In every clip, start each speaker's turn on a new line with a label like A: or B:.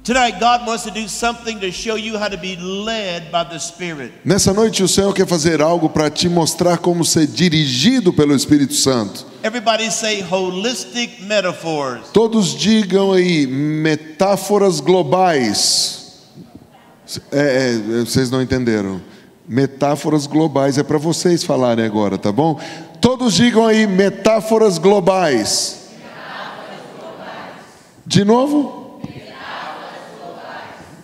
A: Tonight, God wants to do something to show you how to be led by the Spirit.
B: Nessa noite o Senhor quer fazer algo para te mostrar como ser dirigido pelo Espírito Santo.
A: Everybody say holistic metaphors.
B: Todos digam aí metáforas globais. Vocês não entenderam. Metáforas globais é para vocês falarem agora, tá bom? Todos digam aí metáforas globais. De novo?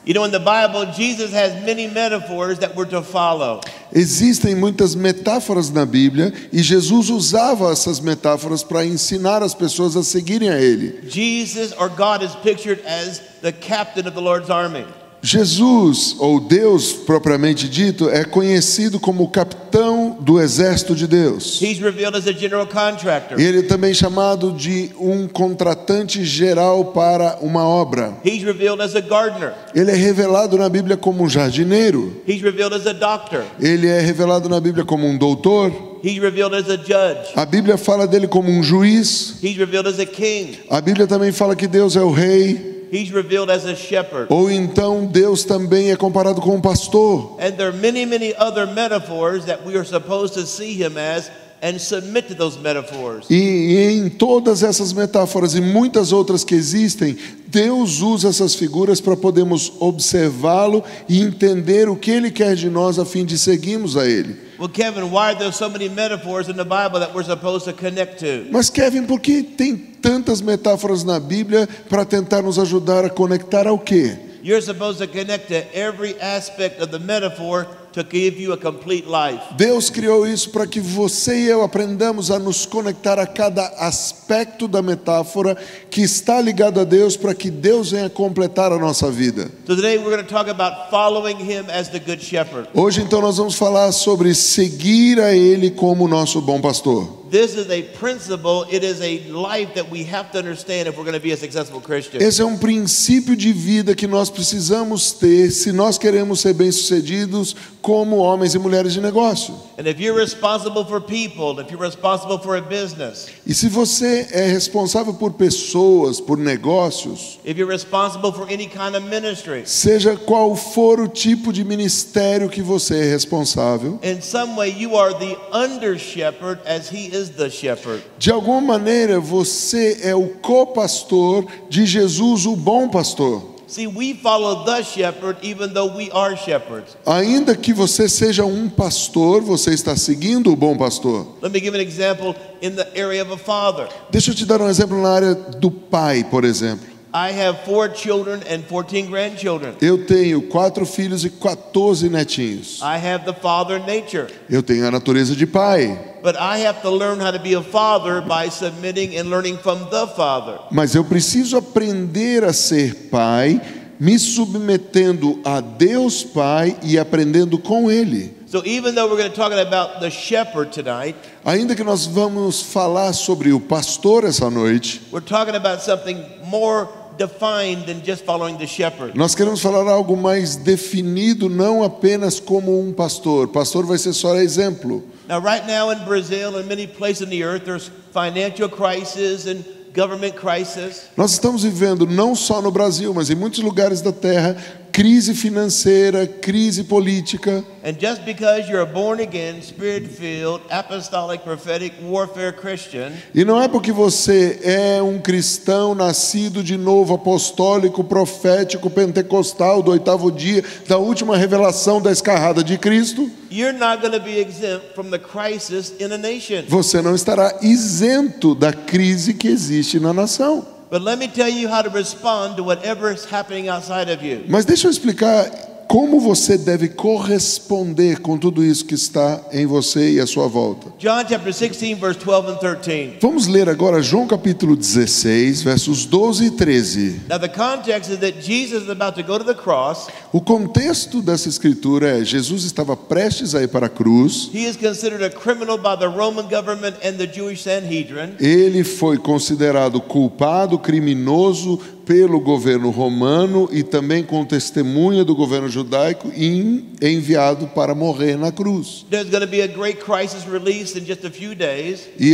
A: You know, in the Bible, Jesus has many metaphors that we're to follow.
B: Existem muitas metáforas na Bíblia e Jesus usava essas metáforas para ensinar as pessoas a seguirem a Ele.
A: Jesus or God is pictured as the captain of the Lord's army.
B: Jesus, ou Deus propriamente dito, é conhecido como o capitão do exército de Deus.
A: He's revealed as a general contractor.
B: Ele é também chamado de um contratante geral para uma obra.
A: He's revealed as a gardener.
B: Ele é revelado na Bíblia como um jardineiro.
A: He's revealed as a doctor.
B: Ele é revelado na Bíblia como um doutor.
A: He's revealed as a judge.
B: A Bíblia fala dele como um juiz.
A: He's revealed as a king.
B: A Bíblia também fala que Deus é o rei.
A: He's revealed as a shepherd.
B: Ou então Deus também é comparado com um pastor.
A: And there are many, many other metaphors that we are supposed to see him as and submit to those metaphors.
B: E em todas essas metáforas e muitas outras que existem, Deus usa essas figuras para podermos observá-lo e entender o que Ele quer de nós a fim de seguirmos a Ele.
A: Well, Kevin, why are there so many metaphors in the Bible that we're supposed to connect to?
B: Mas Kevin, por que tem tantas metáforas na Bíblia para tentar nos ajudar a conectar ao quê?
A: You're supposed to connect to every aspect of the metaphor to give you a complete life.
B: Deus criou isso para que você e eu aprendamos a nos conectar a cada aspecto da metáfora que está ligado a Deus, para que Deus venha completar a nossa vida.
A: So today we're going to talk about following him as the good shepherd.
B: Hoje então nós vamos falar sobre seguir a Ele como nosso bom pastor.
A: This is a principle, it is a life that we have to understand if we're going to be a successful Christian.
B: Esse é um princípio de vida que nós precisamos ter se nós queremos ser bem-sucedidos como homens e mulheres de negócio.
A: And if you're responsible for people, if you're responsible for a business,
B: E se você é responsável por pessoas, por negócios,
A: if you're responsible for any kind of ministry,
B: seja qual for o tipo de ministério que você é responsável,
A: in some way you are the under shepherd as he is the shepherd.
B: de alguma maneira você é o co-pastor de Jesus, o bom pastor.
A: See, we follow the shepherd even though we are shepherds.
B: Ainda que você seja um pastor, você está seguindo o bom pastor.
A: Let me give an example in the area of a father.
B: Deixa eu te dar um exemplo na área do pai, por exemplo.
A: I have 4 children and 14 grandchildren.
B: Eu tenho 4 filhos e 14 netinhos.
A: I have the father nature.
B: Eu tenho a natureza de pai.
A: But I have to learn how to be a father by submitting and learning from the Father.
B: Mas eu preciso aprender a ser pai, me submetendo a Deus Pai e aprendendo com Ele.
A: So even though we're going to talk about the shepherd tonight,
B: Ainda que nós vamos falar sobre o pastor essa noite,
A: we're talking about something more defined than just following the shepherd.
B: nós queremos falar algo mais definido, não apenas como um pastor. Pastor vai ser só exemplo.
A: Now right now in Brazil and many places in the earth there's financial crisis and government crisis.
B: Nós estamos vivendo não só no Brasil, mas em muitos lugares da terra, crise financeira, crise política.
A: And just because you're a born again, spirit-filled, apostolic, prophetic, warfare Christian,
B: E não é porque você é um cristão nascido de novo, apostólico, profético, pentecostal, do 8º dia, da última revelação da escarrada de Cristo,
A: you're not going to be exempt from the crisis in a nation.
B: você não estará isento da crise que existe na nação.
A: But let me tell you how to respond to whatever is happening outside of you.
B: Mas deixa eu explicar como você deve corresponder com tudo isso que está em você e à sua volta.
A: John chapter 16, verse 12 and 13.
B: Vamos ler agora João capítulo 16, versos 12 e 13.
A: Now the context is that Jesus is about to go to the cross.
B: O contexto dessa escritura é: Jesus estava prestes a ir para a cruz.
A: He is considered a criminal by the Roman government and the Jewish Sanhedrin.
B: Ele foi considerado culpado, criminoso pelo governo romano e também com testemunha do governo judaico e enviado para morrer na cruz.
A: There's going to be a great crisis released in just a few days.
B: E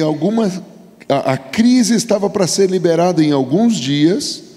B: a crise estava para ser liberada em alguns dias.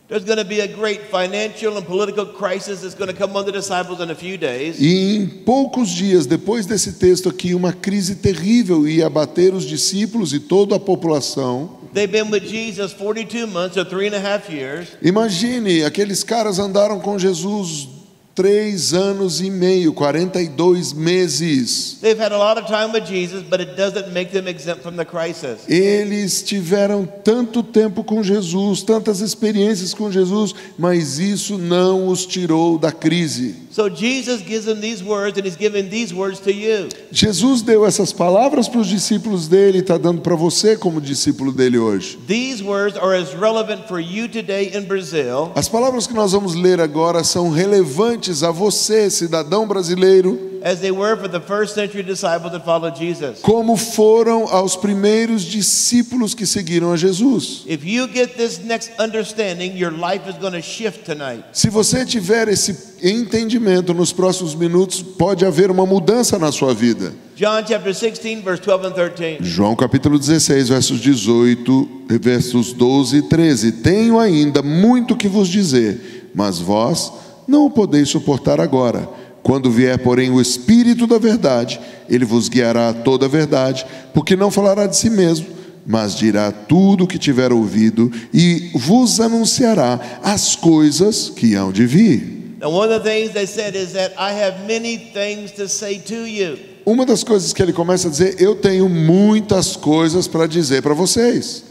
A: There's going to be a great financial and political crisis that's going to come on the disciples in a few days.
B: E em poucos dias depois desse texto aqui, uma crise terrível ia abater os discípulos e toda a população.
A: They've been with Jesus 42 months or 3.5 years.
B: Imagine, aqueles caras andaram com Jesus 3 anos e meio, 42 meses.
A: They've had a lot of time with Jesus, but it doesn't make them exempt from the crisis.
B: Eles tiveram tanto tempo com Jesus, tantas experiências com Jesus, mas isso não os tirou da crise.
A: So Jesus gives them these words, and he's giving these words to you.
B: Jesus deu essas palavras para os discípulos dele e está dando para você como discípulo dele hoje.
A: These words are as relevant for you today in Brazil
B: As palavras que nós vamos ler agora são relevantes a você, cidadão brasileiro,
A: as they were for the first century disciples that followed Jesus.
B: como foram aos primeiros discípulos que seguiram a Jesus.
A: If you get this next understanding, your life is going to shift tonight.
B: Se você tiver esse entendimento nos próximos minutos, pode haver uma mudança na sua vida.
A: John chapter 16, verse 12 and 13.
B: João capítulo 16, versos 18, versos 12 e 13. Tenho ainda muito que vos dizer, mas vós não o podeis suportar agora. Quando vier, porém, o Espírito da verdade, ele vos guiará a toda a verdade, porque não falará de si mesmo, mas dirá tudo o que tiver ouvido e vos anunciará as coisas que hão de vir.
A: Now, one of the things they said is that I have many things to say to you.
B: Uma das coisas que ele começa a dizer: eu tenho muitas coisas para dizer para vocês.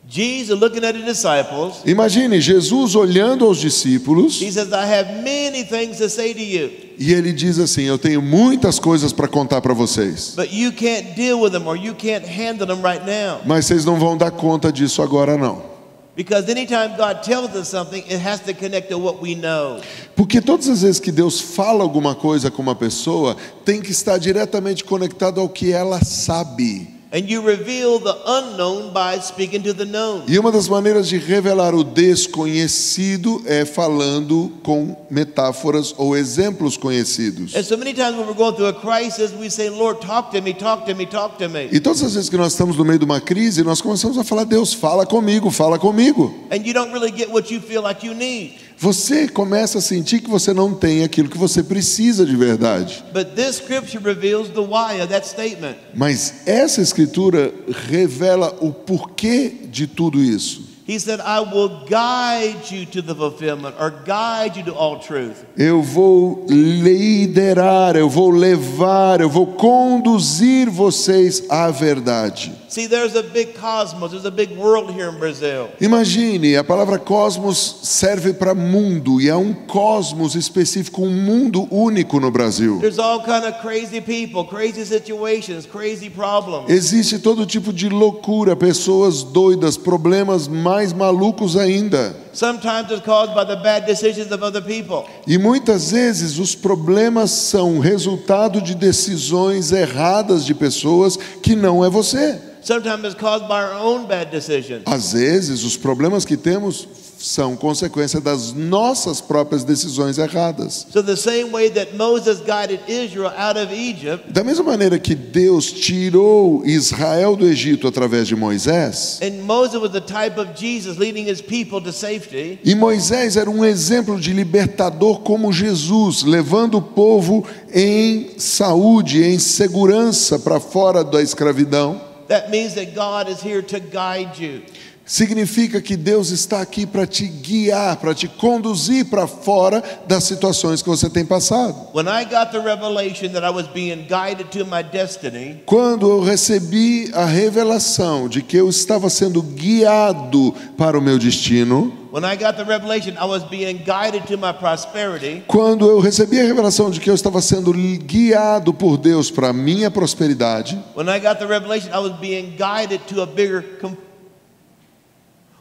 A: Jesus looking at the disciples,
B: Imagine Jesus olhando aos discípulos
A: he says, I have many things to say to you,
B: e ele diz assim: eu tenho muitas coisas para contar para vocês,
A: but you can't deal with them or you can't handle them right now.
B: mas vocês não vão dar conta disso agora não.
A: Because anytime God tells us something, it has to connect to what we know.
B: Porque todas as vezes que Deus fala alguma coisa com uma pessoa, tem que estar diretamente conectado ao que ela sabe.
A: And you reveal the unknown by speaking to the known.
B: E uma das maneiras de revelar o desconhecido é falando com metáforas ou exemplos conhecidos.
A: And so many times when we're going through a crisis, we say, Lord, talk to me, talk to me, talk to me.
B: E todas as vezes que nós estamos no meio de uma crise, nós começamos a falar: Deus, fala comigo, fala comigo.
A: And you don't really get what you feel like you need.
B: Você começa a sentir que você não tem aquilo que você precisa de verdade.
A: But this scripture reveals the why of that statement.
B: Mas essa escritura revela o porquê de tudo isso.
A: He said, I will guide you to the fulfillment or guide you to all truth.
B: Eu vou liderar, eu vou levar, eu vou conduzir vocês à verdade.
A: See, there's a big cosmos, there's a big world here in Brazil.
B: Imagine, a palavra cosmos serve para mundo, e há um cosmos específico, um mundo único no Brasil.
A: There's all kind of crazy people, crazy situations, crazy problems.
B: Existe todo tipo de loucura, pessoas doidas, problemas mais malucos ainda.
A: Sometimes it's caused by the bad decisions of other people.
B: E muitas vezes os problemas são resultado de decisões erradas de pessoas que não é você.
A: Sometimes it's caused by our own bad decisions.
B: Às vezes os problemas que temos são consequência das nossas próprias decisões erradas.
A: So the same way that Moses guided Israel out of Egypt,
B: Da mesma maneira que Deus tirou Israel do Egito através de Moisés,
A: and Moses was the type of Jesus leading his people to safety,
B: e Moisés era um exemplo de libertador como Jesus, levando o povo em saúde, em segurança para fora da escravidão.
A: that means that God is here to guide you.
B: significa que Deus está aqui para te guiar, para te conduzir para fora das situações que você tem passado.
A: When I got the revelation that I was being guided to my destiny,
B: Quando eu recebi a revelação de que eu estava sendo guiado para o meu destino,
A: when I got the revelation I was being guided to my prosperity,
B: quando eu recebi a revelação de que eu estava sendo guiado por Deus para a minha prosperidade,
A: when I got the revelation I was being guided to a bigger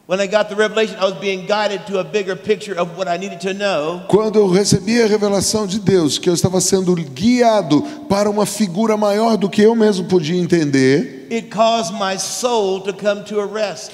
A: When I got the revelation, I was being guided to a bigger picture of what I needed to know.
B: quando eu recebi a revelação de Deus, que eu estava sendo guiado para uma figura maior do que eu mesmo podia entender,
A: It caused my soul to come to a rest.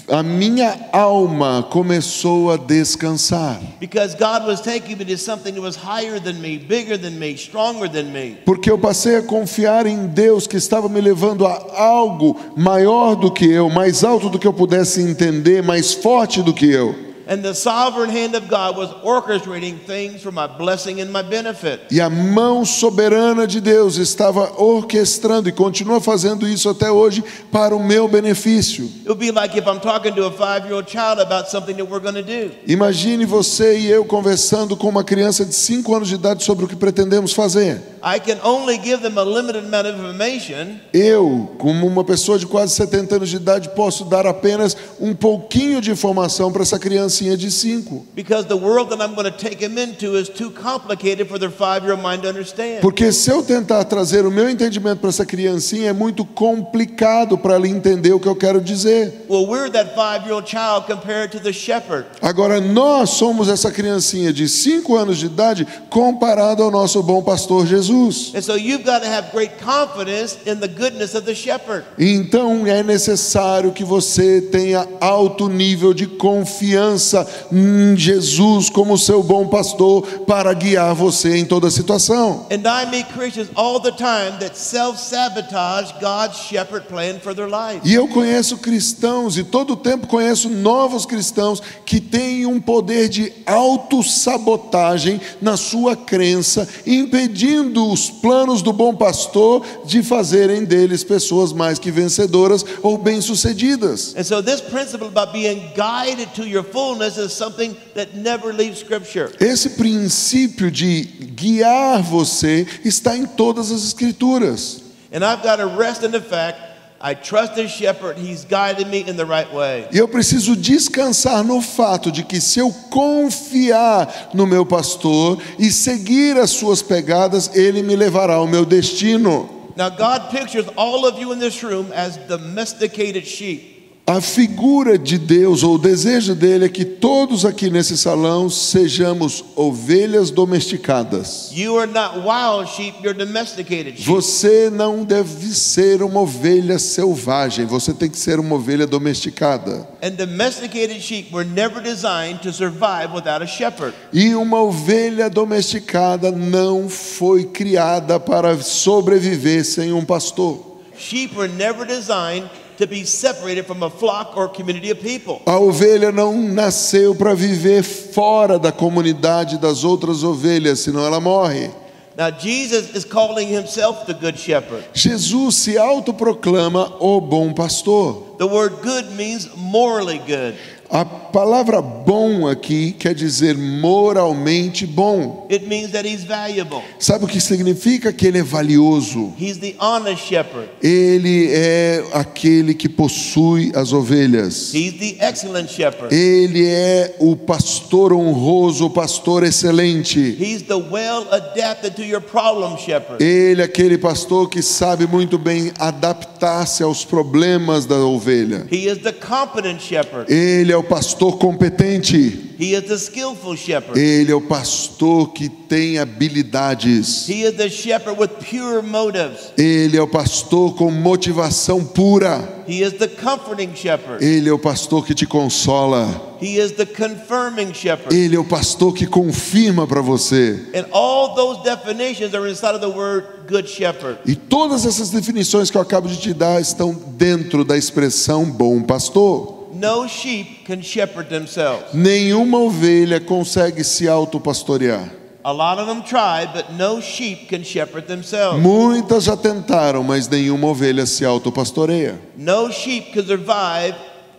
B: a minha alma começou a descansar.
A: Because God was taking me to something that was higher than me, bigger than me, stronger than me.
B: Porque eu passei a confiar em Deus, que estava me levando a algo maior do que eu, mais alto do que eu pudesse entender, mais forte do que eu.
A: And the sovereign hand of God was orchestrating things for my blessing and my benefit.
B: E a mão soberana de Deus estava orquestrando e continua fazendo isso até hoje para o meu benefício.
A: It would be like if I'm talking to a 5-year-old child about something that we're going to do.
B: Imagine você e eu conversando com uma criança de 5 anos de idade sobre o que pretendemos fazer.
A: I can only give them a limited amount of information.
B: Eu, como uma pessoa de quase 70 anos de idade, posso dar apenas um pouquinho de informação para essa criancinha de 5.
A: Because the world that I'm going to take them into is too complicated for their 5-year-old mind to understand.
B: Porque se eu tentar trazer o meu entendimento para essa criancinha, é muito complicado para ela entender o que eu quero dizer.
A: Well, we're that 5-year-old child compared to the shepherd.
B: Agora, nós somos essa criancinha de 5 anos de idade comparado ao nosso bom pastor Jesus.
A: And so you've got to have great confidence in the goodness of the shepherd.
B: Então é necessário que você tenha alto nível de confiança em Jesus como seu bom pastor para guiar você em toda situação.
A: And I meet Christians all the time that self-sabotage God's shepherd plan for their life.
B: E eu conheço cristãos, e todo o tempo conheço novos cristãos que têm um poder de autossabotagem na sua crença, impedindo os planos do bom pastor de fazerem deles pessoas mais que vencedoras ou bem-sucedidas.
A: And so this principle about being guided to your fullness is something that never leaves Scripture.
B: Esse princípio de guiar você está em todas as Escrituras.
A: And I've got to rest in the fact I trust the shepherd, he's guided me in the right way.
B: E eu preciso descansar no fato de que se eu confiar no meu pastor e seguir as suas pegadas, ele me levará ao meu destino.
A: Now God pictures all of you in this room as domesticated sheep.
B: A figura de Deus, ou o desejo dele, é que todos aqui nesse salão sejamos ovelhas domesticadas.
A: You are not wild sheep, you're domesticated sheep.
B: Você não deve ser uma ovelha selvagem, você tem que ser uma ovelha domesticada.
A: And domesticated sheep were never designed to survive without a shepherd.
B: E uma ovelha domesticada não foi criada para sobreviver sem um pastor.
A: Sheep were never designed to be separated from a flock or community of people.
B: A ovelha não nasceu para viver fora da comunidade das outras ovelhas, senão ela morre.
A: Now Jesus is calling himself the good shepherd.
B: Jesus se autoproclama o bom pastor.
A: The word good means morally good.
B: A palavra bom aqui quer dizer moralmente bom.
A: It means that he's valuable.
B: Sabe o que significa? Que ele é valioso.
A: He's the honest shepherd.
B: Ele é aquele que possui as ovelhas.
A: He's the excellent shepherd.
B: Ele é o pastor honroso, o pastor excelente.
A: He's the well adapted to your problem shepherd.
B: Ele é aquele pastor que sabe muito bem adaptar-se aos problemas da ovelha.
A: He is the competent shepherd.
B: Ele é o pastor competente.
A: He is the skillful shepherd.
B: Ele é o pastor que tem habilidades.
A: He is the shepherd with pure motives.
B: Ele é o pastor com motivação pura.
A: He is the comforting shepherd.
B: Ele é o pastor que te consola.
A: He is the confirming shepherd.
B: Ele é o pastor que confirma para você.
A: And all those definitions are inside of the word good shepherd.
B: E todas essas definições que eu acabo de te dar estão dentro da expressão bom pastor.
A: No sheep can shepherd themselves.
B: Nenhuma ovelha consegue se autopastorear.
A: A lot of them try, but no sheep can shepherd themselves.
B: Muitas já tentaram, mas nenhuma ovelha se autopastoreia.
A: No sheep can survive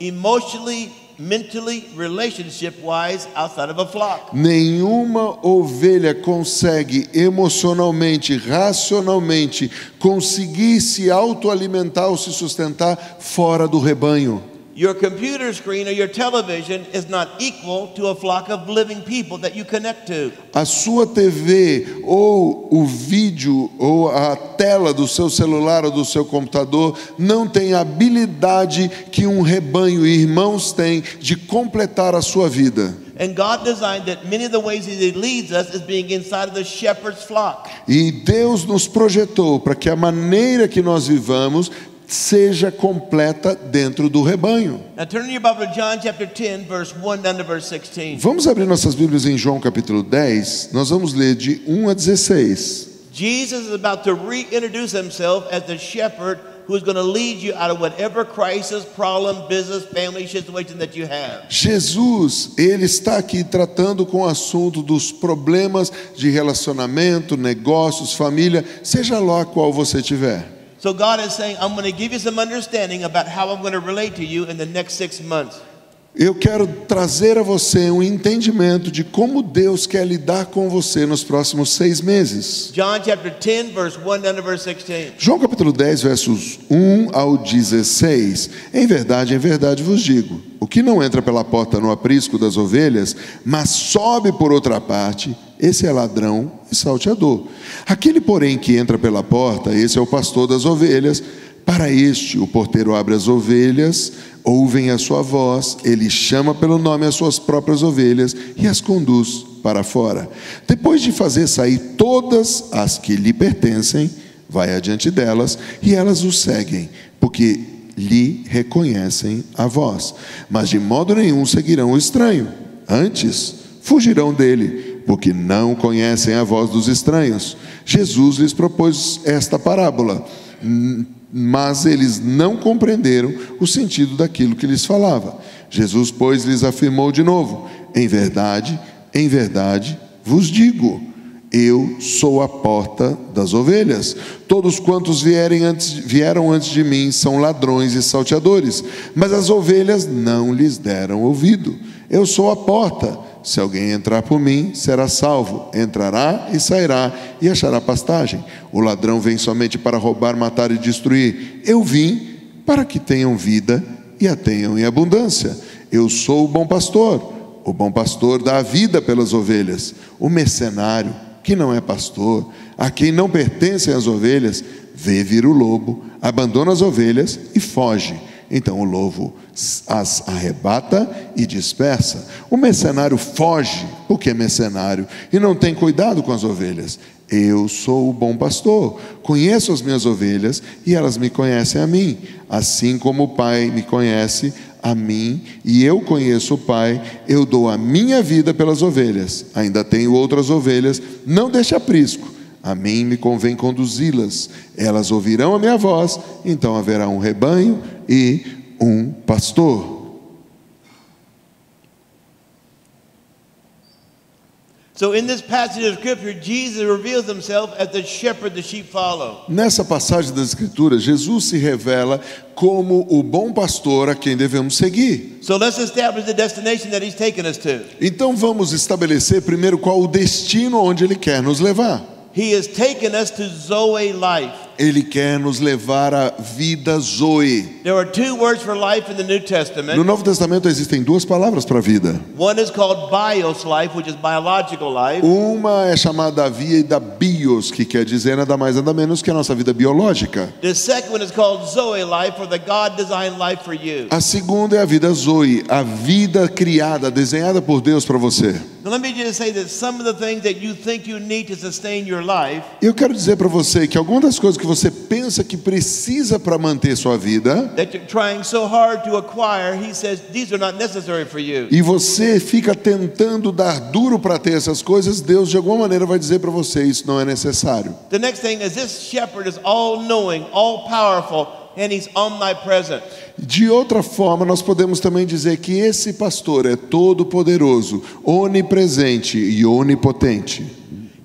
A: emotionally, mentally, relationship-wise outside of a flock.
B: Nenhuma ovelha consegue emocionalmente, racionalmente, conseguir se autoalimentar ou se sustentar fora do rebanho.
A: Your computer screen or your television is not equal to a flock of living people that you connect to.
B: A sua TV ou o vídeo ou a tela do seu celular ou do seu computador não tem a habilidade que um rebanho e irmãos têm de completar a sua vida.
A: And God designed that many of the ways He leads us is being inside of the shepherd's flock.
B: E Deus nos projetou para que a maneira que nós vivamos seja completa dentro do rebanho.
A: Now turn your Bible to John chapter 10, verse 1 down to verse 16.
B: Vamos abrir nossas Bíblias em João capítulo 10, nós vamos ler de 1 a 16.
A: Jesus is about to reintroduce Himself as the shepherd who is going to lead you out of whatever crisis, problem, business, family situation that you have.
B: Jesus, ele está aqui tratando com o assunto dos problemas de relacionamento, negócios, família, seja lá qual você tiver.
A: So God is saying, I'm going to give you some understanding about how I'm going to relate to you in the next 6 months.
B: Eu quero trazer a você um entendimento de como Deus quer lidar com você nos próximos 6 meses.
A: John chapter 10, verse 1 down to verse 16.
B: João capítulo 10, versos 1 ao 16. Em verdade vos digo, o que não entra pela porta no aprisco das ovelhas, mas sobe por outra parte, esse é ladrão e salteador. Aquele, porém, que entra pela porta, esse é o pastor das ovelhas. Para este, o porteiro abre as ovelhas, ouvem a sua voz, ele chama pelo nome as suas próprias ovelhas e as conduz para fora. Depois de fazer sair todas as que lhe pertencem, vai adiante delas e elas o seguem, porque lhe reconhecem a voz. Mas de modo nenhum seguirão o estranho, antes fugirão dele, porque não conhecem a voz dos estranhos. Jesus lhes propôs esta parábola, mas eles não compreenderam o sentido daquilo que lhes falava. Jesus, pois, lhes afirmou de novo: em verdade vos digo, eu sou a porta das ovelhas. Todos quantos vieram antes de mim são ladrões e salteadores, mas as ovelhas não lhes deram ouvido. Eu sou a porta. Se alguém entrar por mim, será salvo. Entrará e sairá e achará pastagem. O ladrão vem somente para roubar, matar e destruir. Eu vim para que tenham vida e a tenham em abundância. Eu sou o bom pastor. O bom pastor dá a vida pelas ovelhas. O mercenário, que não é pastor, a quem não pertencem as ovelhas, vê vir o lobo, abandona as ovelhas e foge. Então o lobo as arrebata e dispersa. O mercenário foge, porque é mercenário, e não tem cuidado com as ovelhas. Eu sou o bom pastor, conheço as minhas ovelhas e elas me conhecem a mim. Assim como o Pai me conhece a mim e eu conheço o Pai, eu dou a minha vida pelas ovelhas. Ainda tenho outras ovelhas, não deixe aprisco. A mim me convém conduzi-las. Elas ouvirão a minha voz, então haverá um rebanho e um pastor.
A: So in this passage of scripture, Jesus reveals himself as the shepherd the sheep follow.
B: Nessa passagem das Escrituras, Jesus se revela como o bom pastor a quem devemos seguir.
A: So let's establish the destination that he's taken us to.
B: Então vamos estabelecer primeiro qual o destino onde Ele quer nos levar.
A: He has taken us to Zoe life.
B: Ele quer nos levar à vida Zoe.
A: There are 2 words for life in the New Testament.
B: No Novo Testamento existem 2 palavras para vida.
A: One is called bios life, which is biological life.
B: Uma é chamada a vida bios, que quer dizer nada mais nada menos que a nossa vida biológica.
A: The second one is called Zoe life, or the God-designed life for you.
B: A segunda é a vida Zoe, a vida criada, desenhada por Deus para você.
A: Now let me just say that some of the things that you think you need to sustain your life,
B: Eu quero dizer para você que algumas das coisas que você pensa que precisa para manter sua vida,
A: that you're trying so hard to acquire, he says these are not necessary for you.
B: e você fica tentando dar duro para ter essas coisas, Deus de alguma maneira vai dizer para você: isso não é necessário.
A: The next thing is this shepherd is all-knowing, all-powerful, and he's omnipresent.
B: De outra forma, nós podemos também dizer que esse pastor é todo poderoso, onipresente e onipotente.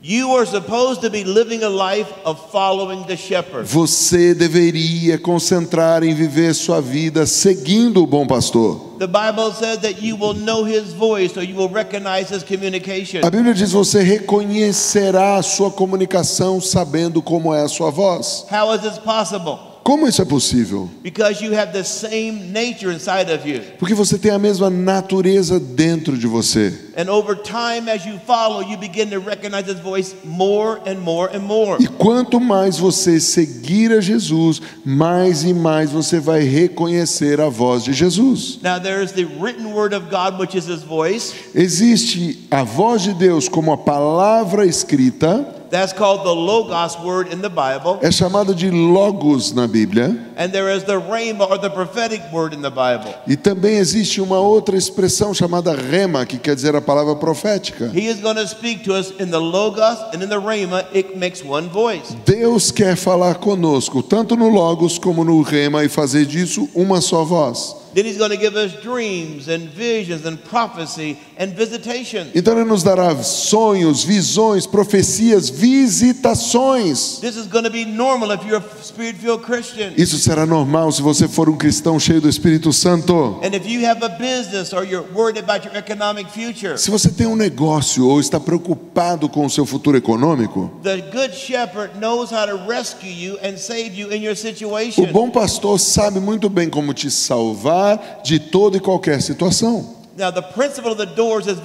A: You are supposed to be living a life of following the shepherd.
B: Você deveria concentrar em viver sua vida seguindo o bom pastor.
A: The Bible says that you will know his voice, or you will recognize his communication.
B: A Bíblia diz: você reconhecerá a sua comunicação sabendo como é a sua voz.
A: How is this possible?
B: Como isso é possível?
A: Because you have the same nature inside of you.
B: Porque você tem a mesma natureza dentro de você.
A: And over time, as you follow, you begin to recognize his voice more and more and more.
B: E quanto mais você seguir a Jesus, mais e mais você vai reconhecer a voz de Jesus.
A: Now there is the written word of God, which is his voice.
B: Existe a voz de Deus como a palavra escrita.
A: That's called the Logos word in the Bible.
B: É chamado de Logos na Bíblia.
A: And there is the Rhema, or the prophetic word in the Bible.
B: E também existe uma outra expressão chamada Rema, que quer dizer a palavra profética.
A: He is going to speak to us in the Logos and in the Rhema. It makes one voice.
B: Deus quer falar conosco, tanto no Logos como no Rema, e fazer disso uma só voz.
A: Then he's going to give us dreams and visions and prophecy and visitation.
B: Então Ele nos dará sonhos, visões, profecias, visitações.
A: This is going to be normal if you're a spirit-filled Christian.
B: Isso será normal se você for um cristão cheio do Espírito Santo.
A: And if you have a business or you're worried about your economic future,
B: Se você tem um negócio ou está preocupado com o seu futuro econômico,
A: the good shepherd knows how to rescue you and save you in your
B: o
A: situation.
B: bom pastor sabe muito bem como te salvar de toda e qualquer situação.
A: Now the principle of the doors is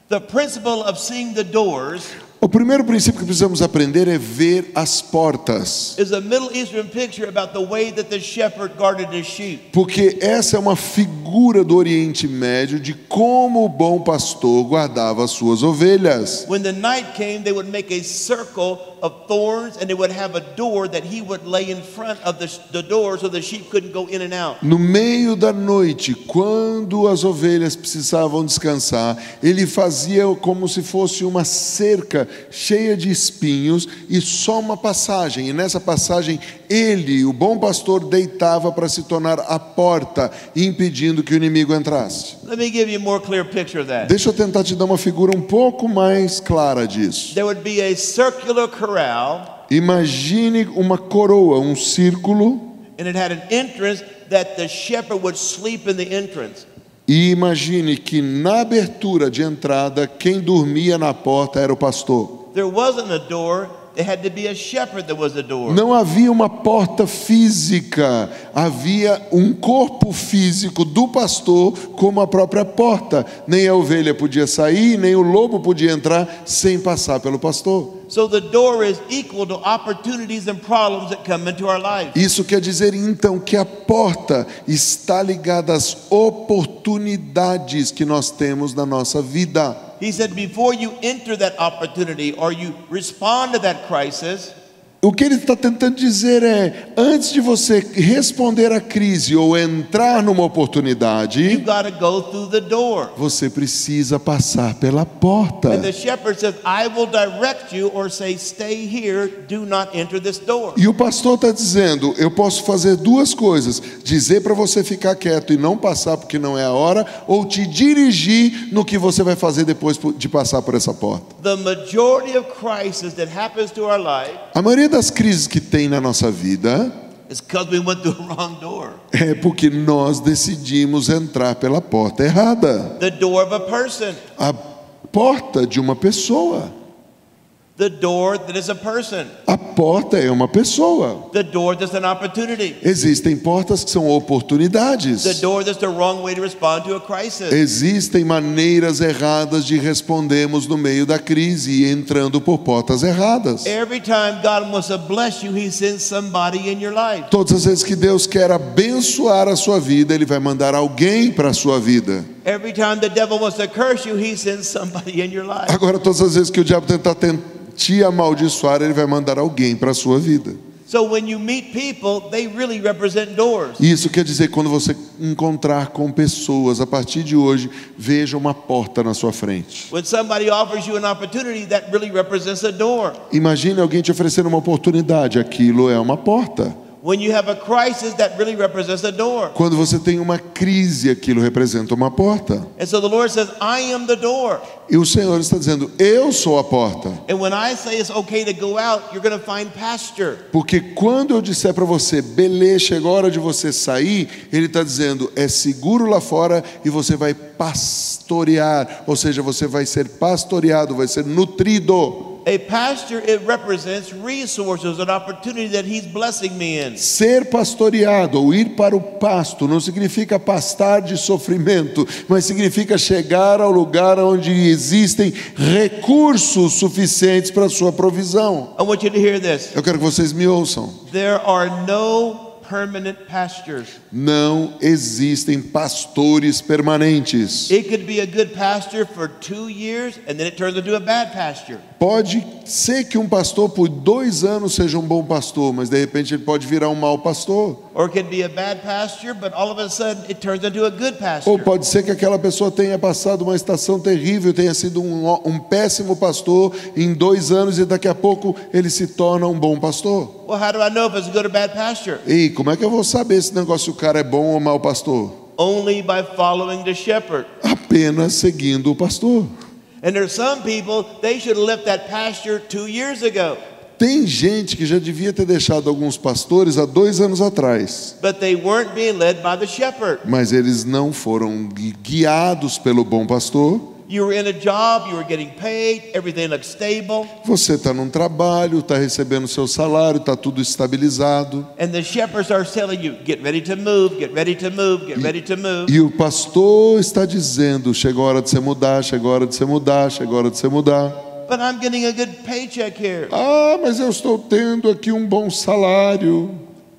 A: the principle of seeing the doors
B: O primeiro princípio que precisamos aprender é ver as portas,
A: is a Middle Eastern picture about the way that the shepherd guarded his sheep.
B: porque essa é uma figura do Oriente Médio de como o bom pastor guardava as suas ovelhas.
A: When the night came, they would make a circle of thorns, and they would have a door that he would lay in front of the door so the sheep couldn't go in and out.
B: No meio da noite, quando as ovelhas precisavam descansar, ele fazia como se fosse uma cerca cheia de espinhos e só uma passagem. E nessa passagem, ele, o bom pastor, deitava para se tornar a porta, impedindo que o inimigo entrasse.
A: Let me give you a more clear picture of that.
B: Deixa eu tentar te dar uma figura um pouco mais clara disso.
A: There would be a circular corral,
B: Imagine uma coroa, um círculo,
A: and it had an entrance that the shepherd would sleep in the entrance.
B: e imagine que na abertura de entrada, quem dormia na porta era o pastor.
A: There wasn't a door. There had to be a shepherd that was the door.
B: Não havia uma porta física, havia um corpo físico do pastor como a própria porta. Nem a ovelha podia sair, nem o lobo podia entrar sem passar pelo pastor.
A: So the door is equal to opportunities and problems that come into our life.
B: Isso quer dizer então que a porta está ligada às oportunidades que nós temos na nossa vida.
A: He said, before you enter that opportunity or you respond to that crisis,
B: O que ele está tentando dizer é, antes de você responder à crise ou entrar numa oportunidade,
A: you've got to go through the door.
B: você precisa passar pela porta.
A: And the shepherd says, I will direct you, or say, stay here, do not enter this door.
B: E o pastor está dizendo, eu posso fazer duas coisas, dizer para você ficar quieto e não passar porque não é a hora, ou te dirigir no que você vai fazer depois de passar por essa porta.
A: The majority of crises that happens to our life
B: A maioria das crises que tem na nossa vida
A: is because we went through the wrong door.
B: é porque nós decidimos entrar pela porta errada.
A: The door of a person.
B: A porta de uma pessoa.
A: The door that is a person.
B: A porta é uma pessoa.
A: The door that's an opportunity.
B: Existem portas que são oportunidades.
A: The door that's the wrong way to respond to a crisis.
B: Existem maneiras erradas de respondermos no meio da crise e entrando por portas erradas.
A: Every time God wants to bless you, He sends somebody in your life.
B: Todas as vezes que Deus quer abençoar a sua vida, Ele vai mandar alguém para a sua vida.
A: Every time the devil wants to curse you, he sends somebody in your life.
B: Agora, todas as vezes que o diabo tentar te amaldiçoar, ele vai mandar alguém para a sua vida.
A: So when you meet people, they really represent doors.
B: Isso quer dizer, quando você encontrar com pessoas, a partir de hoje, veja uma porta na sua frente.
A: When somebody offers you an opportunity, that really represents a door.
B: Imagine alguém te oferecendo uma oportunidade, aquilo é uma porta.
A: When you have a crisis, that really represents a door.
B: Quando você tem uma crise, aquilo representa uma porta.
A: And so the Lord says, I am the door.
B: E o Senhor está dizendo, eu sou a porta.
A: And when I say it's okay to go out, you're going to find pasture.
B: Porque quando eu disser para você, beleza, chegou a hora de você sair, Ele está dizendo, é seguro lá fora e você vai pastorear. Ou seja, você vai ser pastoreado, vai ser nutrido.
A: A pasture, it represents resources, an opportunity that He's blessing me in.
B: Ser pastoreado ou ir para o pasto não significa pastar de sofrimento, mas significa chegar ao lugar onde existem recursos suficientes para a sua provisão.
A: I want you to hear this.
B: Eu quero que vocês me ouçam.
A: There are no permanent pastures.
B: Não existem pastores permanentes.
A: It could be a good pasture for 2 years and then it turns into a bad pasture.
B: Pode ser que um pastor por 2 anos seja um bom pastor, mas de repente ele pode virar um mau pastor.
A: Or it could be a bad pasture, but all of a sudden it turns into a good
B: Ou
A: pasture.
B: pode ser que aquela pessoa tenha passado uma estação terrível, tenha sido um péssimo pastor em 2 anos e daqui a pouco ele se torna um bom pastor.
A: Well, how do I know if it's a good or bad pasture?
B: E como é que eu vou saber se o negócio o cara é bom ou mau pastor?
A: Only by following the shepherd.
B: Apenas seguindo o pastor.
A: And there's some people, they should have left that pasture 2 years ago.
B: Tem gente que já devia ter deixado alguns pastores há 2 anos atrás,
A: But they weren't being led by the shepherd.
B: mas eles não foram guiados pelo bom pastor.
A: You were in a job, you were getting paid, everything looked stable,
B: Você está num trabalho, está recebendo seu salário, está tudo estabilizado.
A: and the shepherd starts telling you, get ready to move, get ready to move, get ready to move.
B: E o pastor está dizendo, chegou a hora de você mudar, chegou a hora de você mudar, chegou a hora de você mudar.
A: But I'm getting a good paycheck here.
B: Ah, mas eu estou tendo aqui um bom salário.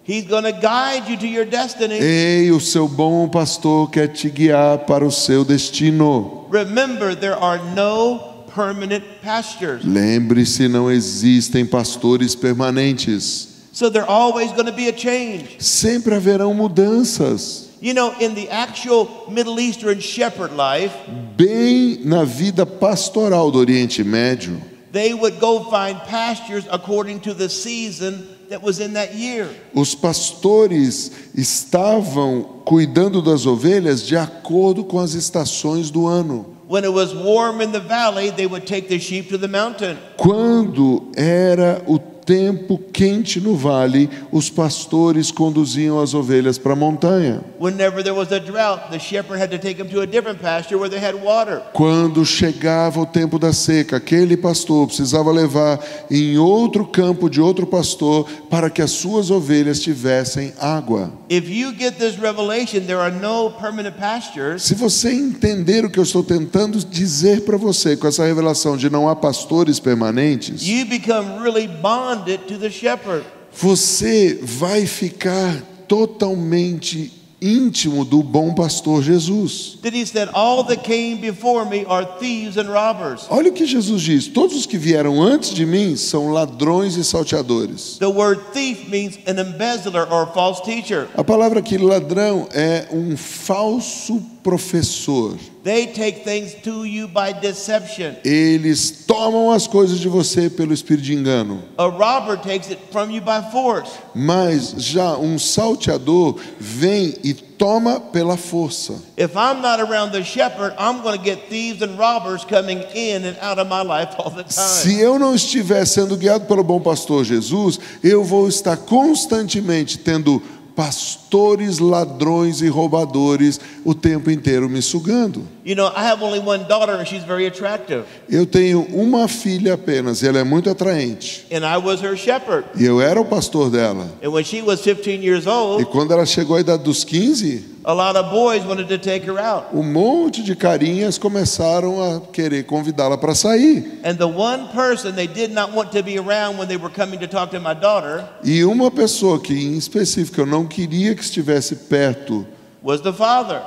A: He's going to guide you to your destiny.
B: Ei, o seu bom pastor quer te guiar para o seu destino.
A: Remember, there are no permanent pastures.
B: Lembre-se, não existem pastores permanentes.
A: So there always going to be a change.
B: Sempre haverão mudanças.
A: You know, in the actual Middle Eastern shepherd life,
B: Bem na vida pastoral do Oriente Médio,
A: they would go find pastures according to the season that was in that year.
B: os pastores estavam cuidando das ovelhas de acordo com as estações do ano.
A: When it was warm in the valley, they would take the sheep to the mountain.
B: Quando era o tempo quente no vale, os pastores conduziam as ovelhas para a montanha.
A: Whenever there was a drought, the shepherd had to take them to a different pasture where they had water.
B: Quando chegava o tempo da seca, aquele pastor precisava levar em outro campo de outro pastor para que as suas ovelhas tivessem água.
A: If you get this revelation, there are no permanent pastures.
B: Se você entender o que eu estou tentando dizer para você com essa revelação de não há pastores permanentes,
A: You become really bonded to the shepherd.
B: você vai ficar totalmente íntimo do bom pastor Jesus.
A: That he said, all that came before me are thieves and robbers.
B: Olha o que Jesus diz: todos os que vieram antes de mim são ladrões e salteadores.
A: The word thief means an embezzler or a false teacher.
B: A palavra aqui, ladrão, é um falso professor.
A: They take things to you by deception.
B: Eles tomam as coisas de você pelo espírito de engano.
A: A robber takes it from you by force.
B: Mas já um salteador vem e toma pela força.
A: If I'm not around the shepherd, I'm going to get thieves and robbers coming in and out of my life all the
B: Se
A: time.
B: eu não estiver sendo guiado pelo bom pastor Jesus, eu vou estar constantemente tendo pastores, ladrões e roubadores o tempo inteiro me sugando.
A: You know, I have only one daughter and she's very attractive.
B: Eu tenho uma filha apenas e ela é muito atraente.
A: And I was her shepherd.
B: E eu era o pastor dela.
A: And when she was 15 years
B: E
A: old,
B: quando ela chegou à idade dos 15,
A: a lot of boys wanted to take her out.
B: um monte de carinhas começaram a querer convidá-la para sair.
A: And the one person they did not want to be around when they were coming to talk to my daughter
B: E uma pessoa que em específico eu não queria que estivesse perto,
A: was the father.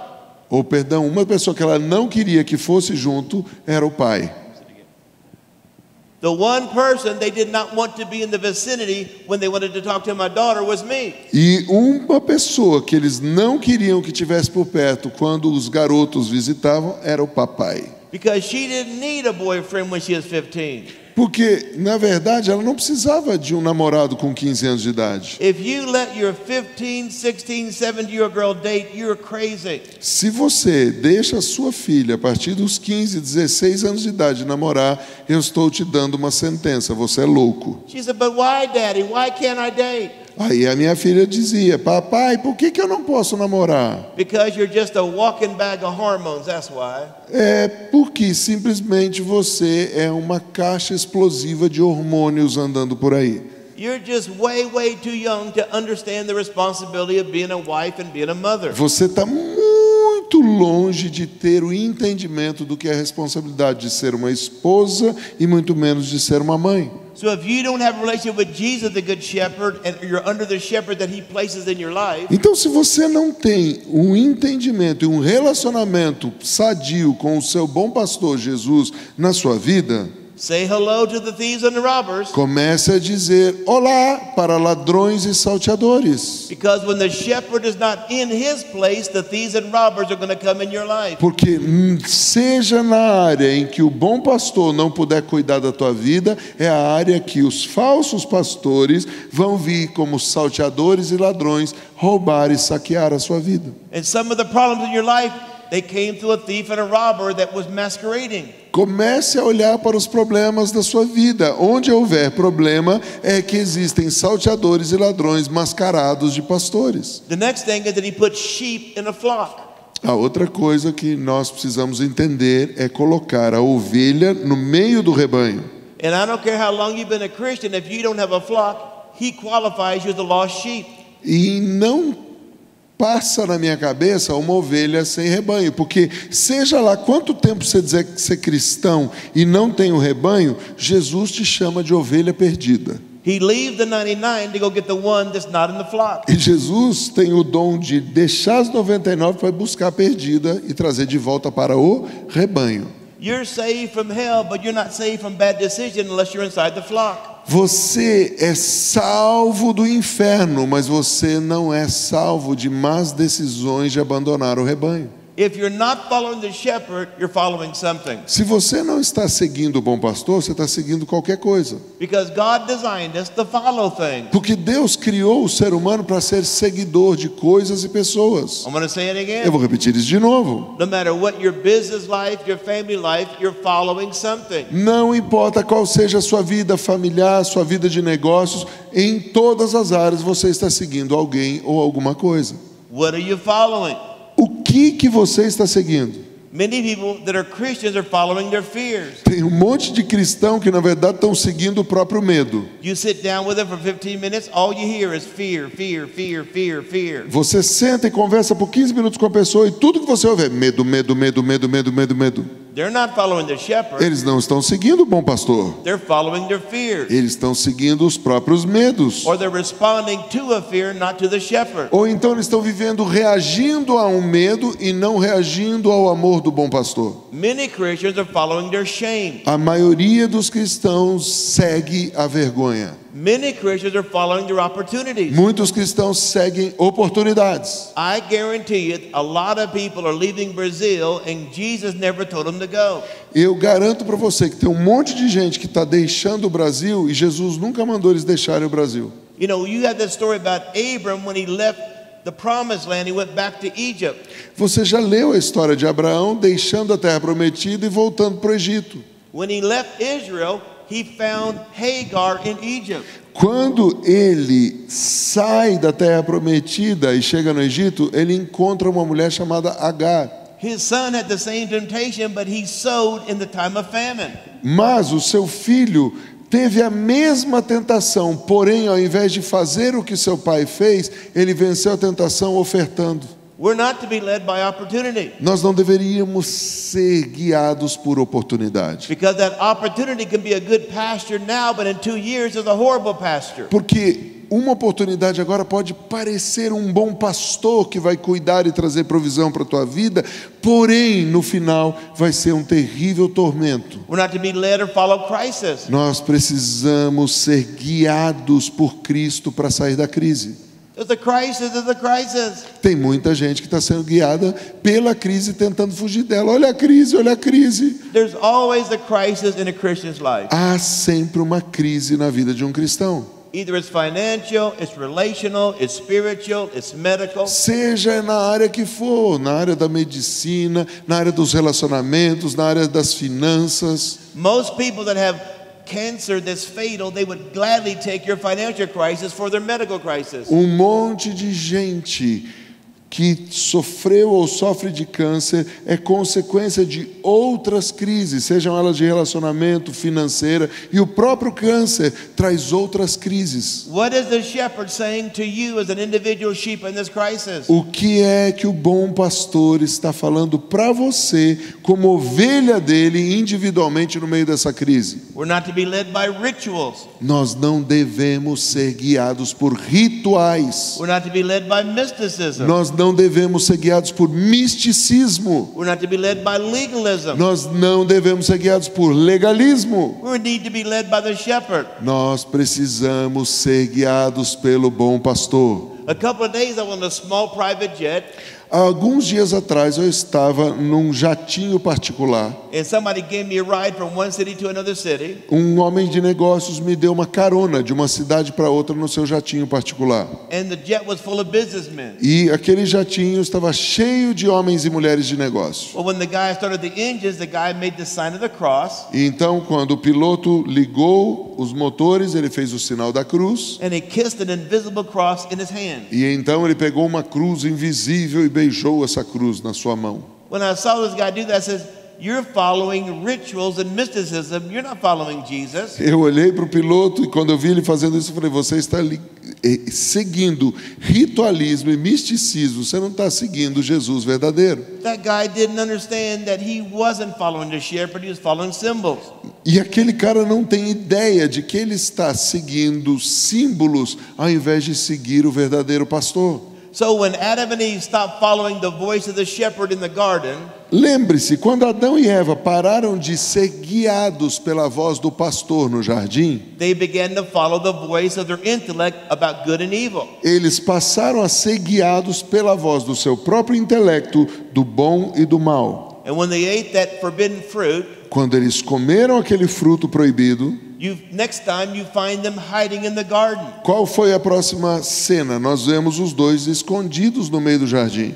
B: ou perdão, uma pessoa que ela não queria que fosse junto, era o pai.
A: The one person they did not want to be in the vicinity when they wanted to talk to my daughter was me.
B: E uma pessoa que eles não queriam que estivesse por perto quando os garotos visitavam era o papai.
A: Because she didn't need a boyfriend when she was 15.
B: Porque, na verdade, ela não precisava de um namorado com 15 anos de idade.
A: If you let your 15, 16, 17-year-old girl date, you're crazy.
B: Se você deixa a sua filha a partir dos 15, 16 anos de idade namorar, eu estou te dando uma sentença, você é louco.
A: She said, but why, Daddy? Why can't I date?
B: Aí a minha filha dizia, papai, por que eu não posso namorar?
A: Because you're just a walking bag of hormones, that's why.
B: É porque simplesmente você é uma caixa explosiva de hormônios andando por aí.
A: You're just way, way too young to understand the responsibility of being a wife and being a mother.
B: Você está muito longe de ter o entendimento do que é a responsabilidade de ser uma esposa e muito menos de ser uma mãe.
A: So if you don't have a relationship with Jesus, the good shepherd, and you're under the shepherd that he places in your life,
B: Então, se você não tem um entendimento e um relacionamento sadio com o seu bom pastor Jesus na sua vida,
A: say hello to the thieves and the robbers.
B: comece a dizer olá para ladrões e salteadores.
A: Because when the shepherd is not in his place, the thieves and robbers are going to come in your life.
B: Porque seja na área em que o bom pastor não puder cuidar da tua vida, é a área que os falsos pastores vão vir como salteadores e ladrões roubar e saquear a sua vida.
A: And some of the problems in your life, they came through a thief and a robber that was masquerading.
B: Comece a olhar para os problemas da sua vida. Onde houver problema, é que existem salteadores e ladrões mascarados de pastores.
A: The next thing is that he put sheep in a flock.
B: A outra coisa que nós precisamos entender é colocar a ovelha no meio do rebanho.
A: And I don't care how long you've been a Christian, if you don't have a flock, he qualifies you as a lost sheep.
B: E não passa na minha cabeça uma ovelha sem rebanho, porque seja lá quanto tempo você dizer que você é cristão e não tem o rebanho, Jesus te chama de ovelha perdida.
A: He leaves the 99 to go get the one that's not in the flock.
B: E Jesus tem o dom de deixar as 99 para buscar a perdida e trazer de volta para o rebanho.
A: You're saved from hell, but you're not saved from bad decision unless you're inside the flock.
B: Você é salvo do inferno, mas você não é salvo de más decisões de abandonar o rebanho.
A: If you're not following the shepherd, you're following something.
B: Se você não está seguindo o bom pastor, você está seguindo qualquer coisa.
A: Because God designed us to follow things.
B: Porque Deus criou o ser humano para ser seguidor de coisas e pessoas.
A: I'm going to say it again.
B: Eu vou repetir isso de novo.
A: No matter what your business life, your family life, you're following something.
B: Não importa qual seja a sua vida familiar, sua vida de negócios, em todas as áreas você está seguindo alguém ou alguma coisa.
A: What are you following?
B: O que você está seguindo?
A: Many people that are Christians are following their fears.
B: Tem um monte de cristão que na verdade estão seguindo o próprio medo.
A: You sit down with them for 15 minutes, all you hear is fear, fear, fear, fear, fear.
B: Você senta e conversa por 15 minutos com a pessoa e tudo que você ouve é medo, medo, medo, medo, medo, medo, medo.
A: They're not following the shepherd.
B: Eles não estão seguindo o bom pastor.
A: They're following their fears.
B: Eles estão seguindo os próprios medos.
A: Or they're responding to a fear, not to the shepherd.
B: Ou então eles estão vivendo reagindo a um medo e não reagindo ao amor do bom pastor.
A: Many Christians are following their shame.
B: A maioria dos cristãos segue a vergonha.
A: Many Christians are following their opportunities.
B: Muitos cristãos seguem oportunidades.
A: I guarantee you, a lot of people are leaving Brazil and Jesus never told them to go.
B: Eu garanto para você que tem um monte de gente que está deixando o Brasil e Jesus nunca mandou eles deixarem o Brasil.
A: You know, you have that story about Abram when he left the promised land, he went back to Egypt.
B: Você já leu a história de Abraão deixando a terra prometida e voltando para o Egito.
A: When he left Israel, he found Hagar in Egypt.
B: Quando ele sai da terra prometida e chega no Egito, ele encontra uma mulher chamada Agar.
A: His son had the same temptation, but he sowed in the time of famine.
B: Mas o seu filho teve a mesma tentação, porém, ao invés de fazer o que seu pai fez, ele venceu a tentação ofertando.
A: We're not to be led by opportunity.
B: Nós não deveríamos ser guiados por oportunidade.
A: Because that opportunity can be a good pasture now, but in 2 years is a horrible pasture.
B: Porque uma oportunidade agora pode parecer um bom pastor que vai cuidar e trazer provisão para a tua vida, porém, no final, vai ser um terrível tormento.
A: We're not to be led or follow crisis.
B: Nós precisamos ser guiados por Cristo para sair da crise.
A: Because the crisis is a crisis.
B: Tem muita gente que está sendo guiada pela crise, tentando fugir dela. Olha a crise, olha a crise.
A: There's always a crisis in a Christian's life.
B: Há sempre uma crise na vida de um cristão.
A: Either it's financial, it's relational, it's spiritual, it's medical.
B: Seja na área que for, na área da medicina, na área dos relacionamentos, na área das finanças.
A: Most people that have cancer that's fatal, they would gladly take your financial crisis for their medical crisis.
B: Monte de gente que sofreu ou sofre de câncer é consequência de outras crises, sejam elas de relacionamento, financeira, e o próprio câncer traz outras crises.
A: What is the shepherd saying to you as an individual sheep in this crisis?
B: O que é que o bom pastor está falando para você, como ovelha dele, individualmente no meio dessa crise?
A: We're not to be led by rituals.
B: Nós não devemos ser guiados por rituais.
A: We're not to be led by mysticism.
B: Nós não devemos ser guiados por misticismo.
A: We're not to be led by legalism.
B: Nós não devemos ser guiados por legalismo.
A: We need to be led by the shepherd.
B: Nós precisamos ser guiados pelo bom pastor.
A: A couple of days I was on a small private jet,
B: Há alguns dias atrás eu estava num jatinho particular.
A: and somebody gave me a ride from one city to another city.
B: Homem de negócios me deu uma carona de uma cidade para outra no seu jatinho particular.
A: And the jet was full of businessmen.
B: E aquele jatinho estava cheio de homens e mulheres de negócio.
A: Well, when the guy started the engines, the guy made the sign of the cross,
B: E então, quando o piloto ligou os motores, ele fez o sinal da cruz.
A: and he kissed an invisible cross in his hand.
B: E então ele pegou uma cruz invisível e beijou essa cruz na sua mão.
A: When I saw this guy do that, I said, "You're following rituals and mysticism. You're not following Jesus."
B: Eu olhei para o piloto e quando eu vi ele fazendo isso, eu falei, você está seguindo ritualismo e misticismo, você não está seguindo Jesus verdadeiro.
A: That guy didn't understand that he wasn't following the shepherd, he was following symbols.
B: E aquele cara não tem ideia de que ele está seguindo símbolos ao invés de seguir o verdadeiro pastor.
A: So when Adam and Eve stopped following the voice of the shepherd in the garden,
B: Lembre-se, quando Adão e Eva pararam de ser guiados pela voz do pastor no jardim,
A: they began to follow the voice of their intellect about good and evil.
B: eles passaram a ser guiados pela voz do seu próprio intelecto, do bom e do mal.
A: And when they ate that forbidden fruit,
B: Quando eles comeram aquele fruto proibido,
A: next time you find them hiding in the garden.
B: qual foi a próxima cena? Nós vemos os dois escondidos no meio do jardim.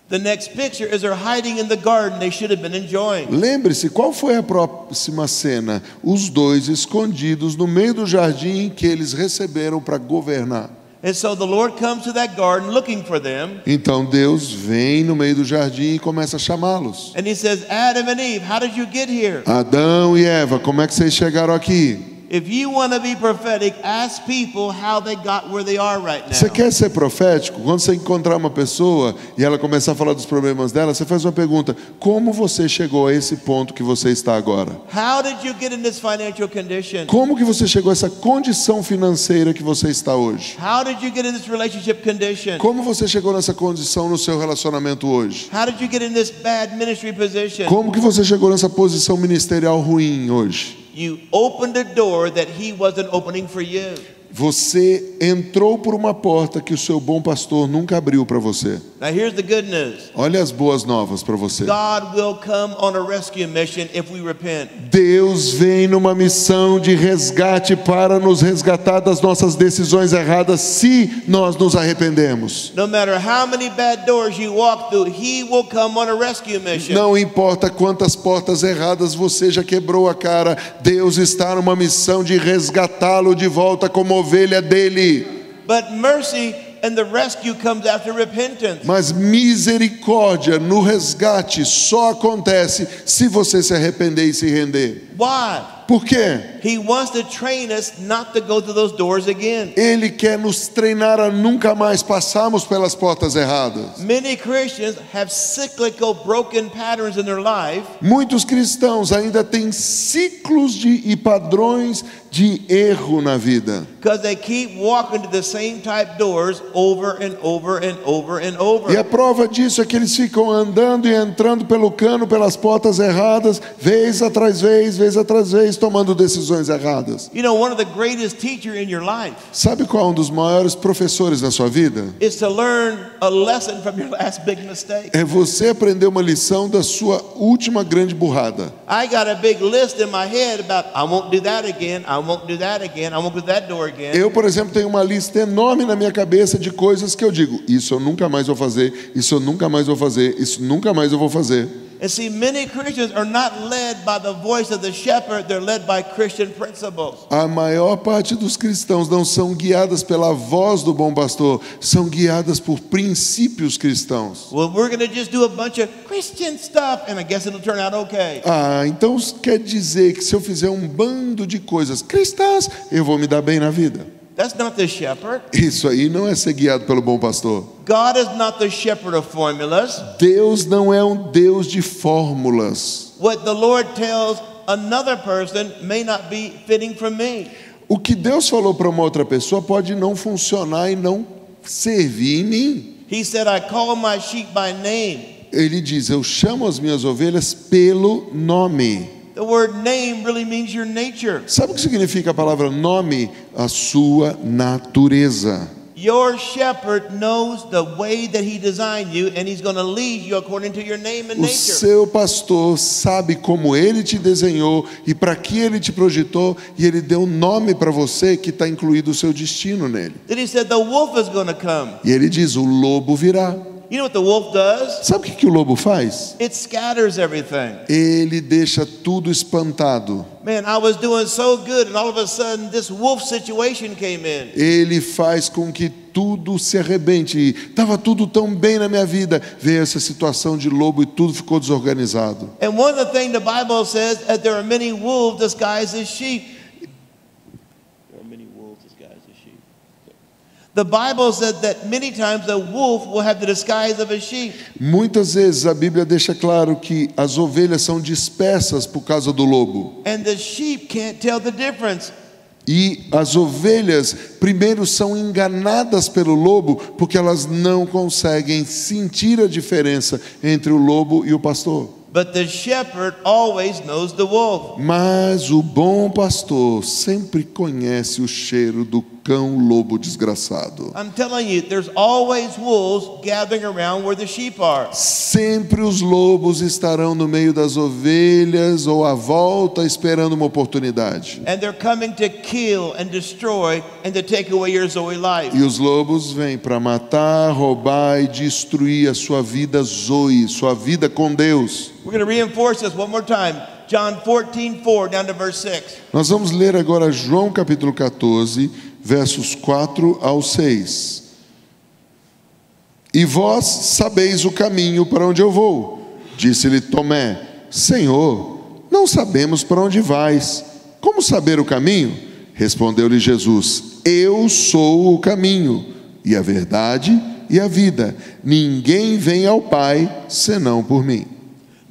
A: The next picture is they're hiding in the garden they should have been enjoying.
B: Lembre-se, qual foi a próxima cena? Os dois escondidos no meio do jardim que eles receberam para governar.
A: And so the Lord comes to that garden looking for them,
B: Então Deus vem no meio do jardim e começa a chamá-los.
A: and he says, "Adam and Eve, how did you get here?
B: Adão e Eva, como é que vocês chegaram aqui?
A: If you want to be prophetic, ask people how they got where they are right
B: Você
A: now."
B: quer ser profético? Quando você encontrar uma pessoa e ela começar a falar dos problemas dela, você faz uma pergunta: como você chegou a esse ponto que você está agora?
A: How did you get in this financial condition?
B: Como que você chegou a essa condição financeira que você está hoje?
A: How did you get in this relationship condition?
B: Como você chegou nessa condição no seu relacionamento hoje?
A: How did you get in this bad ministry position?
B: Como que você chegou nessa posição ministerial ruim hoje?
A: You opened a door that he wasn't opening for you.
B: Você entrou por uma porta que o seu bom pastor nunca abriu para você.
A: Now here's the good news.
B: Olha as boas novas para você.
A: God will come on a rescue mission if we repent.
B: Deus vem numa missão de resgate para nos resgatar das nossas decisões erradas se nós nos arrependemos.
A: No matter how many bad doors you walk through, he will come on a rescue mission.
B: Não importa quantas portas erradas você já quebrou a cara, Deus está numa missão de resgatá-lo de volta como ovelha dele.
A: But mercy and the rescue comes after repentance.
B: Mas misericórdia no resgate só acontece se você se arrepender e se render.
A: Why?
B: Por quê?
A: He wants to train us not to go through those doors again.
B: Ele quer nos treinar a nunca mais passarmos pelas portas erradas.
A: Many Christians have cyclical broken patterns in their life
B: Muitos cristãos ainda têm ciclos e padrões de erro na vida.
A: because they keep walking to the same type doors over and over and over and over.
B: E a prova disso é que eles ficam andando e entrando pelo cano, pelas portas erradas, vez atrás vez atrás vez, tomando decisões erradas.
A: You know, one of the greatest teachers in your life
B: Sabe qual é um dos maiores professores da sua vida?
A: is to learn a lesson from your last big mistake.
B: É você aprender uma lição da sua última grande burrada.
A: I got a big list in my head about I won't do that again, I won't do that again, I won't do that door again.
B: Eu, por exemplo, tenho uma lista enorme na minha cabeça de coisas que eu digo: isso eu nunca mais vou fazer, isso eu nunca mais vou fazer, isso nunca mais eu vou fazer.
A: And see, many Christians are not led by the voice of the shepherd, they're led by Christian principles.
B: A maior parte dos cristãos não são guiadas pela voz do bom pastor, são guiadas por princípios cristãos.
A: Well, we're going to just do a bunch of Christian stuff and I guess it'll turn out okay.
B: Então quer dizer que se eu fizer um bando de coisas cristãs, eu vou me dar bem na vida.
A: That's not the shepherd.
B: Isso aí não é ser guiado pelo bom pastor.
A: God is not the shepherd of formulas.
B: Deus não é um Deus de fórmulas.
A: What the Lord tells another person may not be fitting for me.
B: O que Deus falou para uma outra pessoa pode não funcionar e não servir em mim.
A: He said, I call my sheep by name.
B: Ele diz: eu chamo as minhas ovelhas pelo nome.
A: The word name really means your nature.
B: Sabe o que significa a palavra nome? A sua natureza.
A: Your shepherd knows the way that he designed you and he's going to lead you according to your name and
B: O
A: nature.
B: seu pastor sabe como ele te desenhou e para que ele te projetou, e ele deu um nome para você que está incluído o seu destino nele.
A: Then he said the wolf is going to come.
B: E ele diz: o lobo virá.
A: You know what the wolf does?
B: Sabe o que o lobo faz?
A: It scatters everything.
B: Ele deixa tudo espantado.
A: Man, I was doing so good and all of a sudden this wolf situation came in.
B: Ele faz com que tudo se arrebente. Estava tudo tão bem na minha vida. Veio essa situação de lobo e tudo ficou desorganizado.
A: And one of the things the Bible says that there are many wolves disguised as sheep. There are many wolves disguised as sheep. The Bible said that many times the wolf will have the disguise of a sheep.
B: Muitas vezes a Bíblia deixa claro que as ovelhas são dispersas por causa do lobo.
A: And the sheep can't tell the difference.
B: E as ovelhas primeiro são enganadas pelo lobo porque elas não conseguem sentir a diferença entre o lobo e o pastor.
A: But the shepherd always knows the wolf.
B: Mas o bom pastor sempre conhece o cheiro do cão lobo desgraçado.
A: I'm telling you, there's always wolves gathering around where the sheep are.
B: Sempre os lobos estarão no meio das ovelhas ou à volta esperando uma oportunidade.
A: And they're coming to kill and destroy and to take away your Zoe life.
B: E os lobos vêm para matar, roubar e destruir a sua vida Zoe, sua vida com Deus.
A: We're going to reinforce this one more time. John 14:4 down to verse 6.
B: Nós vamos ler agora João capítulo 14, versos 4 ao 6. E vós sabeis o caminho para onde eu vou. Disse-lhe Tomé: Senhor, não sabemos para onde vais. Como saber o caminho? Respondeu-lhe Jesus: Eu sou o caminho, e a verdade e a vida. Ninguém vem ao Pai senão por mim.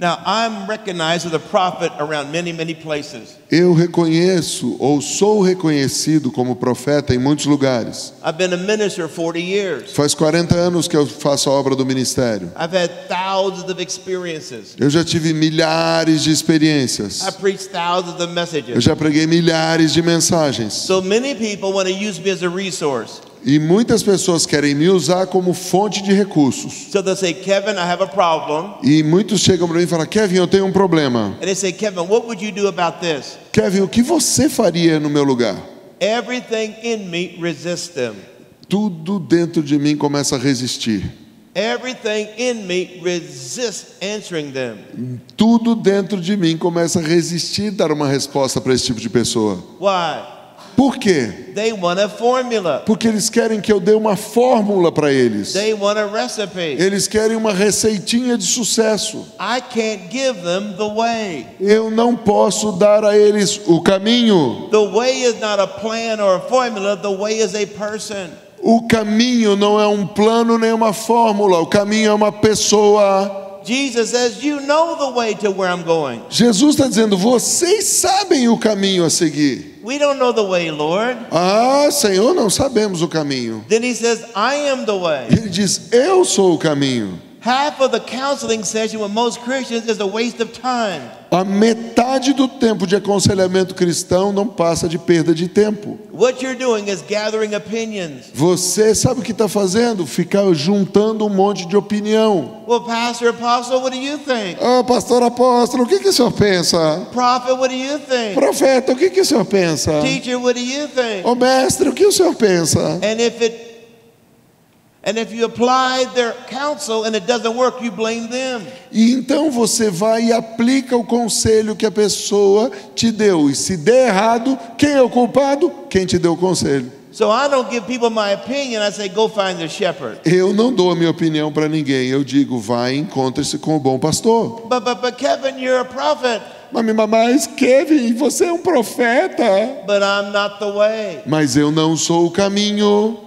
A: Now, I'm recognized as a prophet around many, many places.
B: Eu reconheço ou sou reconhecido como profeta em muitos lugares.
A: I've been a minister 40 years.
B: Faz 40 anos que eu faço a obra do ministério.
A: I've had thousands of experiences.
B: Eu já tive milhares de experiências.
A: I preached thousands of
B: Eu
A: messages.
B: já preguei milhares de mensagens.
A: So many people want to use me as a resource.
B: E muitas pessoas querem me usar como fonte de recursos.
A: So they'll say, Kevin, I have a problem.
B: E muitos chegam para mim e falam: Kevin, eu tenho um problema.
A: And they say, Kevin, what would you do about this?
B: Kevin, o que você faria no meu lugar?
A: Everything in me resists them.
B: Tudo dentro de mim começa a resistir.
A: Everything in me resists answering them.
B: Tudo dentro de mim começa a resistir dar uma resposta para esse tipo de pessoa.
A: Why?
B: Por quê?
A: They want a formula.
B: Porque eles querem que eu dê uma fórmula para eles.
A: They want a recipe.
B: Eles querem uma receitinha de sucesso.
A: I can't give them the way.
B: Eu não posso dar a eles o caminho.
A: The way is not a plan or a formula. The way is a person.
B: O caminho não é um plano nem uma fórmula. O caminho é uma pessoa.
A: Jesus says, you know the way to where I'm going.
B: Jesus está dizendo: vocês sabem o caminho a seguir.
A: We don't know the way, Lord.
B: Senhor, não sabemos o caminho.
A: Then he says, I am the way.
B: Ele diz: eu sou o caminho.
A: Half of the counseling session with most Christians is a waste of time.
B: A metade do tempo de aconselhamento cristão não passa de perda de tempo.
A: What you're doing is gathering opinions.
B: Você sabe o que está fazendo? Ficar juntando um monte de opinião.
A: Well, Pastor Apostle, what do you think?
B: Oh, pastor apóstolo, o que o senhor pensa?
A: Prophet, what do you think?
B: Profeta, o que o senhor pensa?
A: Teacher, what do you think?
B: Oh, mestre, o que o senhor pensa?
A: And if you apply their counsel and it doesn't work, you blame them.
B: E então você vai e aplica o conselho que a pessoa te deu. E se der errado, quem é o culpado? Quem te deu o conselho.
A: So I don't give people my opinion. I say, go find the shepherd.
B: Eu não dou a minha opinião para ninguém. Eu digo, vai e encontre-se com o bom pastor.
A: But Kevin, you're a prophet.
B: Mas Kevin, você é um profeta.
A: But I'm not the way.
B: Mas eu não sou o caminho.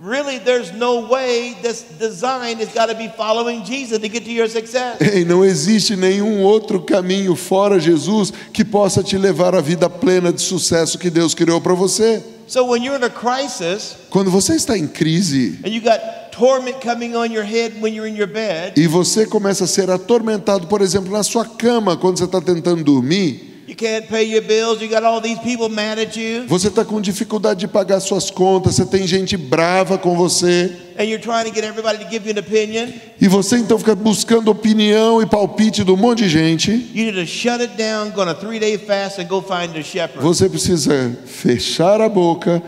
A: Really, there's no way this design has got to be following Jesus to get to your success.
B: Ei, não existe nenhum outro caminho fora Jesus que possa te levar à vida plena de sucesso que Deus criou para você.
A: So when you're in a crisis,
B: quando você está em crise,
A: and you got torment coming on your head when you're in your bed,
B: e você começa a ser atormentado, por exemplo, na sua cama quando você está tentando dormir,
A: you can't pay your bills, you got all these people mad at you,
B: você está com dificuldade de pagar suas contas, você tem gente brava com você,
A: and you're trying to get everybody to give you an opinion,
B: e você então fica buscando opinião e palpite de um monte de gente.
A: you need to shut it down, go on a 3-day fast and go find the shepherd.
B: Você precisa fechar a boca,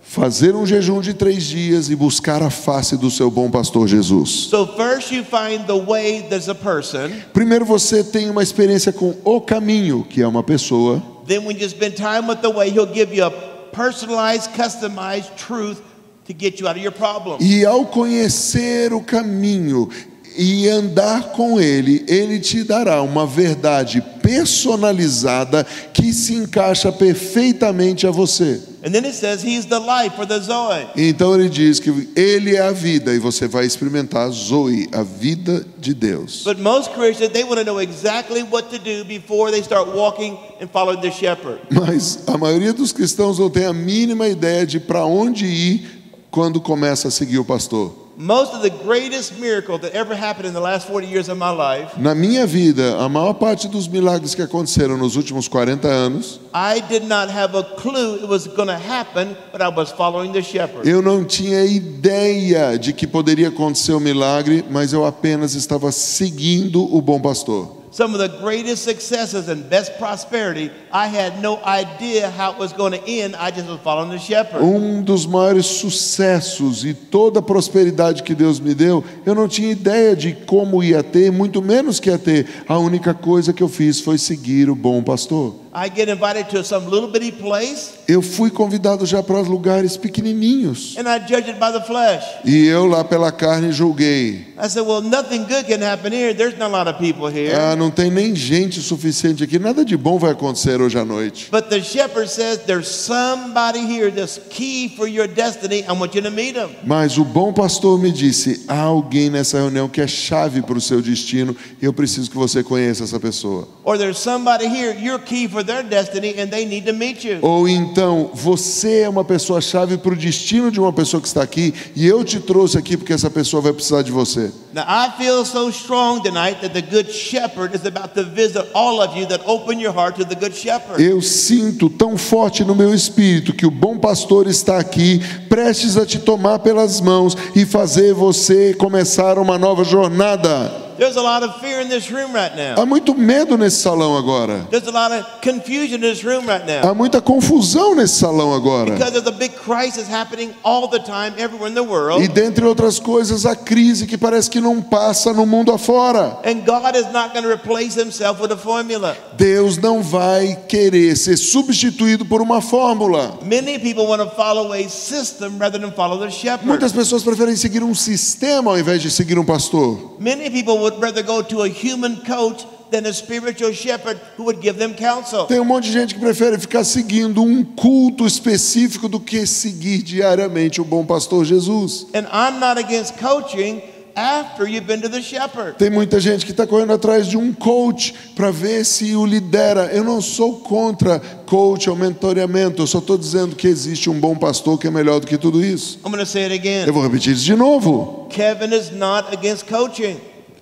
B: fazer um jejum de 3 dias e buscar a face do seu bom pastor Jesus.
A: So first you find the way, there's a person.
B: Primeiro você tem uma experiência com o caminho, que é uma pessoa.
A: Then when you spend time with the way, he'll give you a personalized, customized truth to get you out of your problem.
B: E ao conhecer o caminho e andar com ele, ele te dará uma verdade personalizada que se encaixa perfeitamente a você.
A: And then it says he's the life or the Zoe.
B: Então ele diz que ele é a vida e você vai experimentar a Zoe, a vida de Deus.
A: But most Christians, they want to know exactly what to do before they start walking and following the shepherd.
B: Mas a maioria dos cristãos não tem a mínima ideia de para onde ir quando começa a seguir o pastor.
A: Most of the greatest miracle that ever happened in the last 40 years of my life,
B: Na minha vida, a maior parte dos milagres que aconteceram nos últimos 40 anos,
A: I did not have a clue it was going to happen, but I was following the shepherd.
B: eu não tinha ideia de que poderia acontecer um milagre, mas eu apenas estava seguindo o bom pastor.
A: Some of the greatest successes and best prosperity, I had no idea how it was going to end. I just was following the shepherd.
B: Dos maiores sucessos e toda a prosperidade que Deus me deu, eu não tinha ideia de como ia ter, muito menos que ia ter. A única coisa que eu fiz foi seguir o bom pastor.
A: I get invited to some little bitty place,
B: Eu fui convidado já para lugares pequenininhos.
A: and I judge it by the flesh.
B: E eu lá pela carne julguei.
A: I said, well, nothing good can happen here. There's not a lot of people here.
B: Não tem nem gente suficiente aqui. Nada de bom vai acontecer hoje à noite.
A: But the shepherd says, there's somebody here that's key for your destiny. I want you to meet him.
B: Mas o bom pastor me disse, há alguém nessa reunião que é chave para o seu destino e eu preciso que você conheça essa pessoa.
A: Or there's somebody here, you're key for their destiny and they need to meet you.
B: Ou então, você é uma pessoa chave para o destino de uma pessoa que está aqui e eu te trouxe aqui porque essa pessoa vai precisar de você.
A: Now, I feel so strong tonight that the good shepherd is about to visit all of you that open your heart to the good shepherd.
B: Eu sinto tão forte no meu espírito que o bom pastor está aqui, prestes a te tomar pelas mãos e fazer você começar uma nova jornada.
A: There's a lot of fear in this room right now.
B: Há muito medo nesse salão agora.
A: There's a lot of confusion in this room right now.
B: Há muita confusão nesse salão agora.
A: Because there's a big crisis happening all the time everywhere in the world.
B: E dentre outras coisas, a crise que parece que não passa no mundo afora.
A: And God is not going to replace himself with a formula.
B: Deus não vai querer ser substituído por uma fórmula.
A: Many people want to follow a system rather than follow the shepherd.
B: Muitas pessoas preferem seguir um sistema ao invés de seguir um pastor.
A: Many people would rather go to a human coach than a spiritual shepherd who would give them counsel.
B: Tem um monte de gente que prefere ficar seguindo um culto específico do que seguir diariamente o bom pastor Jesus.
A: And I'm not against coaching after you've been to the shepherd.
B: Tem muita gente que está correndo atrás de um coach para ver se o lidera. Eu não sou contra coach ou mentoreamento. Eu só estou dizendo que existe um bom pastor que é melhor do que tudo isso.
A: I'm going to say it again.
B: Eu vou repetir isso de novo.
A: Kevin is not against coaching.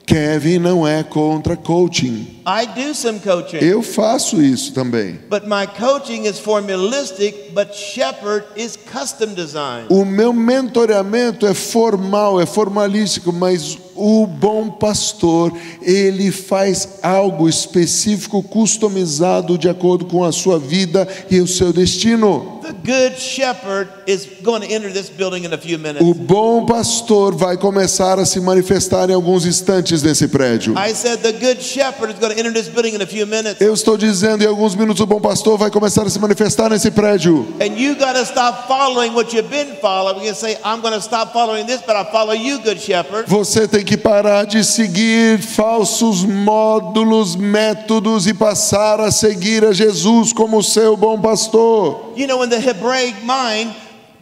B: Kevin não é contra coaching.
A: I do some coaching.
B: Eu faço isso também.
A: But my coaching is formalistic, but Shepherd is custom designed.
B: O meu mentoreamento é formal, é formalístico, mas o bom pastor, ele faz algo específico, customizado de acordo com a sua vida e o seu destino.
A: The good shepherd is going to enter this building in a few minutes.
B: O bom pastor vai começar a se manifestar em alguns instantes nesse prédio.
A: I said the good shepherd is going to enter this building in a few minutes.
B: Eu estou dizendo, em alguns minutos o bom pastor vai começar a se manifestar nesse prédio.
A: And you got to stop following what you've been following and say, I'm going to stop following this, but I follow you, good shepherd.
B: Você tem que parar de seguir falsos módulos, métodos e passar a seguir a Jesus como seu bom pastor.
A: You know, in the Hebraic mind,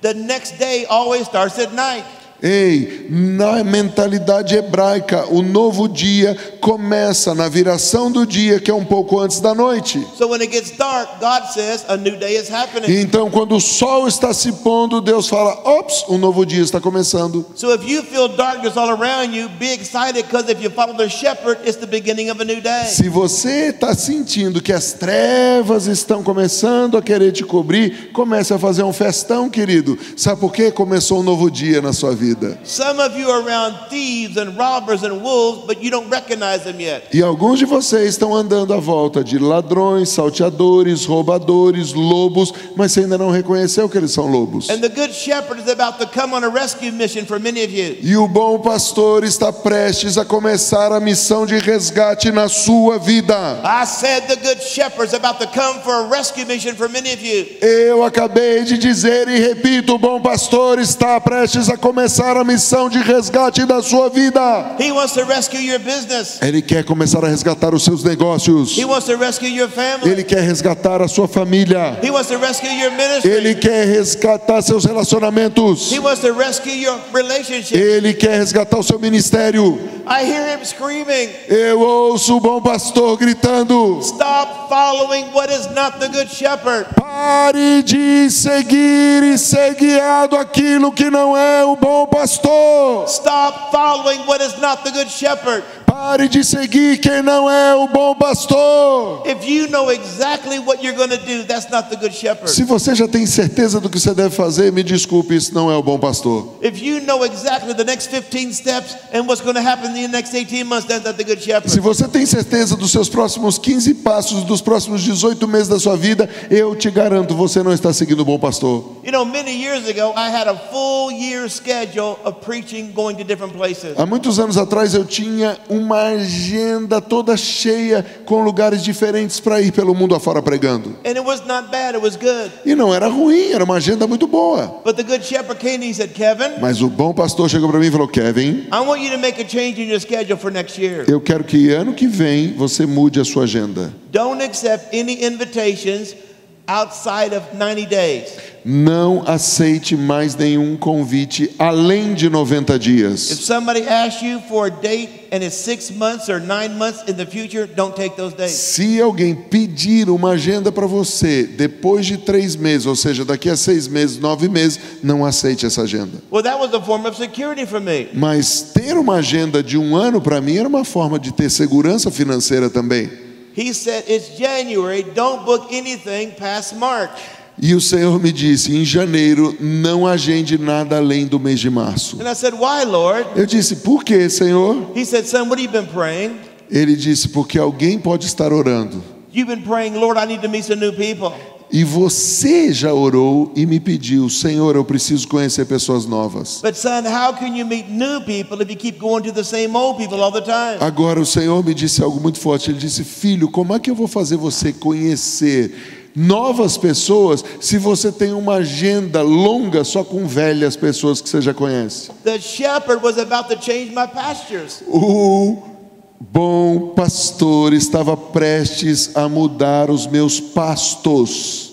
A: the next day always starts at night.
B: Ei, na mentalidade hebraica, o novo dia começa na viração do dia, que é um pouco antes da noite.
A: So when it gets dark, God says a new day is happening.
B: Então, quando o sol está se pondo, Deus fala: ops, um novo dia está começando.
A: So if you feel darkness all around you, be excited, because if you follow the shepherd, it's the beginning of a new day.
B: Se você está sentindo que as trevas estão começando a querer te cobrir, comece a fazer um festão, querido. Sabe por quê? Começou um novo dia na sua vida.
A: Some of you are around thieves and robbers and wolves, but you don't recognize them yet.
B: E alguns de vocês estão andando à volta de ladrões, salteadores, roubadores, lobos, mas você ainda não reconheceu que eles são lobos.
A: And the good shepherd is about to come on a rescue mission for many of you.
B: E o bom pastor está prestes a começar a missão de resgate na sua vida.
A: I said the good shepherd is about to come for a rescue mission for many of you.
B: Eu acabei de dizer e repito, o bom pastor está prestes a começar a missão de resgate da sua vida.
A: He wants to rescue your business.
B: Ele quer começar a resgatar os seus negócios.
A: He wants to rescue your family.
B: Ele quer resgatar a sua família.
A: He wants to rescue your ministry.
B: Ele quer resgatar seus relacionamentos.
A: He wants to rescue your relationship.
B: Ele quer resgatar o seu ministério.
A: I hear him screaming.
B: Eu ouço o bom pastor gritando:
A: Stop following what is not the good shepherd.
B: pare de seguir e ser guiado aquilo que não é o bom pastor.
A: Stop following what is not the good shepherd.
B: Pare de seguir quem não é o bom pastor.
A: If you know exactly what you're going to do, that's not the good shepherd.
B: Se você já tem certeza do que você deve fazer, me desculpe, isso não é o bom pastor.
A: If you know exactly the next 15 steps and what's going to happen in the next 18 months, that's not the good shepherd.
B: Se você tem certeza dos seus próximos 15 passos, dos próximos 18 meses da sua vida, eu te garanto, você não está seguindo o bom pastor.
A: You know, many years ago, I had a full year schedule of preaching, going to different places.
B: Há muitos anos atrás eu tinha uma agenda toda cheia com lugares diferentes para ir pelo mundo afora pregando.
A: And it was not bad, it was good.
B: E não era ruim, era uma agenda muito boa.
A: But the good shepherd came and he said, Kevin,
B: Mas o bom pastor chegou para mim e falou: Kevin,
A: I want you to make a change in your schedule for next year.
B: eu quero que ano que vem você mude a sua agenda.
A: Don't accept any invitations outside of 90 days.
B: Não aceite mais nenhum convite além de 90
A: If
B: dias.
A: somebody asks you for a date and it's 6 months or 9 months in the future, don't take those dates.
B: Se alguém pedir uma agenda para você depois de 3 meses, ou seja, daqui a 6 meses, 9 meses, não aceite essa agenda.
A: Well, that was a form of security for me.
B: Mas ter uma agenda de 1 ano para mim era uma forma de ter segurança financeira também.
A: He said, it's January, don't book anything past March.
B: E o Senhor me disse: em janeiro não agende nada além do mês de março.
A: And I said, why, Lord?
B: Eu disse: por quê, Senhor?
A: He said, son, what have you been praying?
B: Ele disse: porque alguém pode estar orando.
A: You've been praying, Lord, I need to meet some new people.
B: E você já orou e me pediu: Senhor, eu preciso conhecer pessoas novas.
A: But son, how can you meet new people if you keep going to the same old people all the time?
B: Agora o Senhor me disse algo muito forte. Ele disse: filho, como é que eu vou fazer você conhecer novas pessoas se você tem uma agenda longa só com velhas pessoas que você já conhece?
A: The shepherd was about to change my pastures.
B: O bom pastor estava prestes a mudar os meus pastos.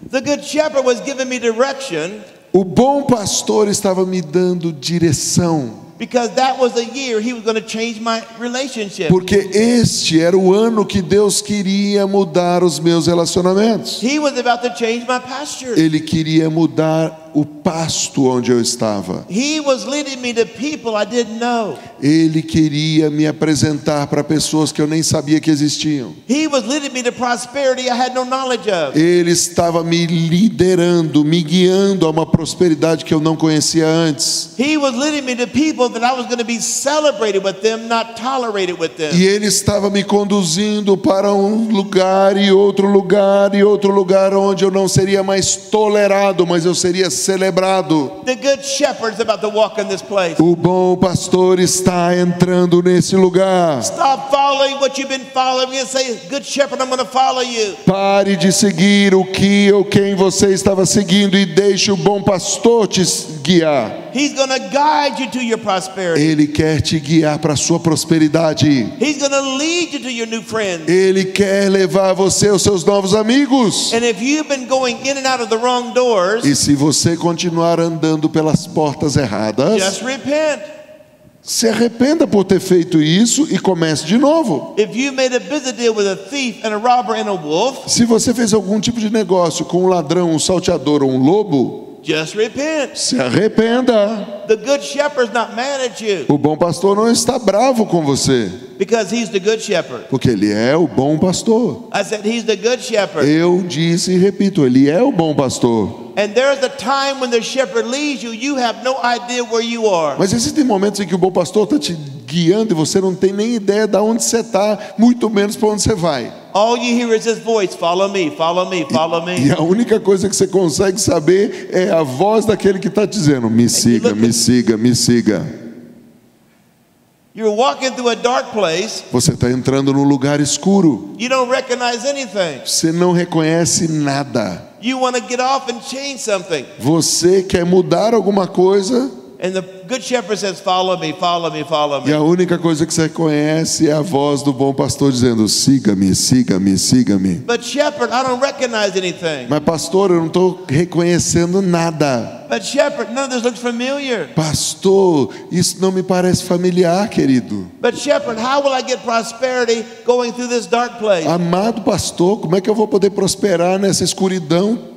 A: The good shepherd was giving me direction,
B: O bom pastor estava me dando direção.
A: Because that was the year he was going to change my relationship.
B: Porque este era o ano que Deus queria mudar os meus relacionamentos.
A: He was about to change my pasture.
B: Ele queria mudar o pasto onde eu estava.
A: He was leading me to people I didn't know.
B: Ele queria me apresentar para pessoas que eu nem sabia que existiam.
A: He was leading me to prosperity I had no knowledge of.
B: Ele estava me liderando, me guiando a uma prosperidade que eu não conhecia antes.
A: He was leading me to people that I was going to be celebrated with them, not tolerated with them.
B: E ele estava me conduzindo para um lugar e outro lugar e outro lugar onde eu não seria mais tolerado, mas eu seria celebrado.
A: The good shepherd's about to walk in this place.
B: O bom pastor está entrando nesse lugar.
A: Stop following what you've been following and say, good shepherd, I'm going to follow you.
B: Pare de seguir o que ou quem você estava seguindo e deixe o bom pastor te guiar.
A: He's going to guide you to your prosperity.
B: Ele quer te guiar para a sua prosperidade.
A: He's going to lead you to your new friends.
B: Ele quer levar você aos seus novos amigos.
A: And if you've been going in and out of the wrong doors,
B: E se você continuar andando pelas portas erradas,
A: just repent.
B: se arrependa por ter feito isso e comece de novo.
A: If you made a business deal with a thief and a robber and a wolf,
B: Se você fez algum tipo de negócio com um ladrão, um salteador ou um lobo,
A: just repent.
B: se arrependa.
A: The good shepherd's not mad at you
B: O bom pastor não está bravo com você,
A: because he's the good shepherd.
B: porque ele é o bom pastor.
A: I said he's the good shepherd.
B: Eu disse e repito, ele é o bom pastor.
A: And there's a time when the shepherd leads you, you have no idea where you are.
B: Mas existem momentos em que o bom pastor está te guiando e você não tem nem ideia de onde você está, muito menos para onde você vai.
A: All you hear is his voice, follow me, follow me, follow me.
B: E a única coisa que você consegue saber é a voz daquele que está dizendo: me siga, me siga, me siga.
A: You're walking through a dark place,
B: Você está entrando num lugar escuro.
A: you don't recognize anything.
B: Você não reconhece nada.
A: You want to get off and change something.
B: Você quer mudar alguma coisa
A: And the good shepherd says, follow me, follow me, follow
B: e
A: me.
B: a única coisa que você conhece é a voz do bom pastor dizendo: siga-me, siga-me, siga-me.
A: But shepherd, I don't recognize anything.
B: Mas pastor, eu não estou reconhecendo nada.
A: But shepherd, none of this looks familiar.
B: Pastor, isso não me parece familiar, querido.
A: But shepherd, how will I get prosperity going through this dark place?
B: Amado pastor, como é que eu vou poder prosperar nessa escuridão?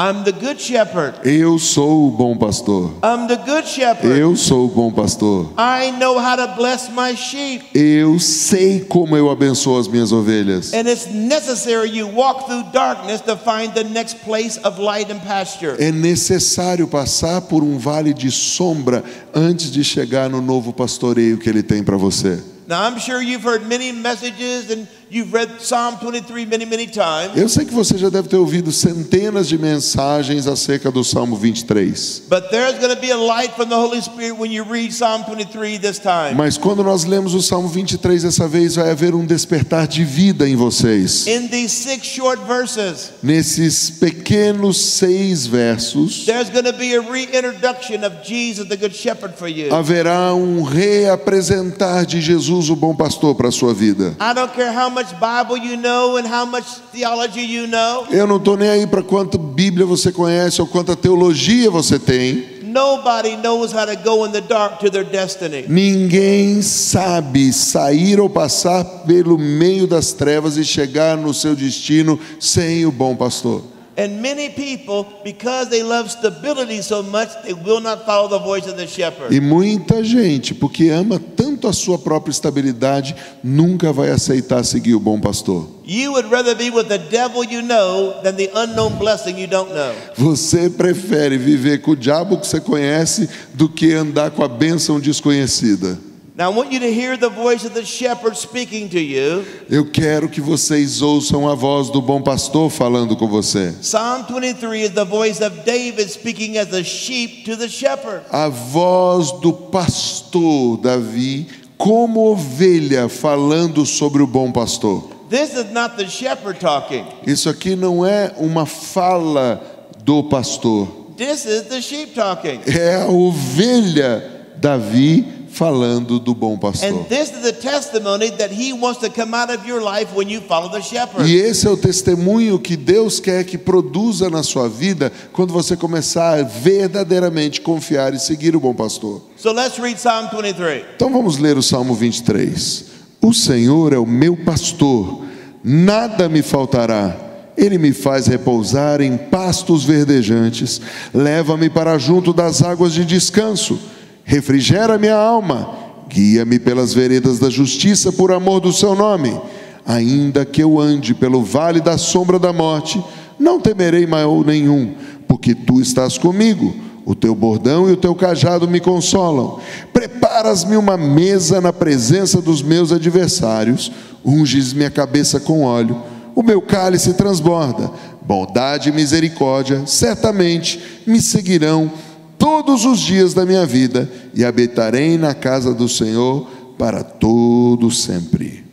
A: I'm the good shepherd.
B: Eu sou o bom pastor.
A: I'm the good shepherd.
B: Eu sou o bom pastor.
A: I know how to bless my sheep.
B: Eu sei como eu abençoo as minhas ovelhas.
A: And it's necessary you walk through darkness to find the next place of light and pasture.
B: É necessário passar por um vale de sombra antes de chegar no novo pastoreio que ele tem para você.
A: Now, I'm sure you've heard many messages and you've read Psalm 23 many, many times.
B: Eu sei que você já deve ter ouvido centenas de mensagens acerca do Salmo 23.
A: But there's going to be a light from the Holy Spirit when you read Psalm 23 this time.
B: Mas quando nós lemos o Salmo 23 dessa vez, vai haver um despertar de vida em vocês.
A: In these 6 short verses,
B: Nesses pequenos 6 versos,
A: there's going to be a reintroduction of Jesus, the Good Shepherd, for you.
B: haverá um reapresentar de Jesus, o bom pastor, para a sua vida.
A: I don't care how much Bible you know and how much theology you know.
B: Eu não estou nem aí para quanta Bíblia você conhece ou quanta teologia você tem.
A: Nobody knows how to go in the dark to their destiny.
B: Ninguém sabe sair ou passar pelo meio das trevas e chegar no seu destino sem o bom pastor.
A: And many people, because they love stability so much, they will not follow the voice of the shepherd.
B: E muita gente, porque ama tanto a sua própria estabilidade, nunca vai aceitar seguir o bom pastor.
A: You would rather be with the devil you know than the unknown blessing you don't know.
B: Você prefere viver com o diabo que você conhece do que andar com a bênção desconhecida.
A: Now I want you to hear the voice of the shepherd speaking to you.
B: Eu quero que vocês ouçam a voz do bom pastor falando com você.
A: Psalm 23 is the voice of David speaking as a sheep to the shepherd.
B: A voz do pastor Davi como ovelha falando sobre o bom pastor.
A: This is not the shepherd talking.
B: Isso aqui não é uma fala do pastor.
A: This is the sheep talking.
B: É a ovelha Davi falando do bom pastor.
A: And this is the testimony that he wants to come out of your life when you follow the shepherd.
B: E esse é o testemunho que Deus quer que produza na sua vida quando você começar a verdadeiramente confiar e seguir o bom pastor.
A: So let's read Psalm 23.
B: Então vamos ler o Salmo 23. O Senhor é o meu pastor, nada me faltará. Ele me faz repousar em pastos verdejantes, leva-me para junto das águas de descanso, refrigera minha alma, guia-me pelas veredas da justiça por amor do seu nome. Ainda que eu ande pelo vale da sombra da morte, não temerei mal nenhum, porque tu estás comigo. O teu bordão e o teu cajado me consolam. Preparas-me uma mesa na presença dos meus adversários, unges minha cabeça com óleo. O meu cálice transborda. Bondade e misericórdia certamente me seguirão todos os dias da minha vida, e habitarei na casa do Senhor para todo sempre.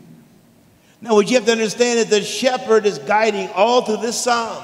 A: Now what you have to understand is the shepherd is guiding all through this psalm.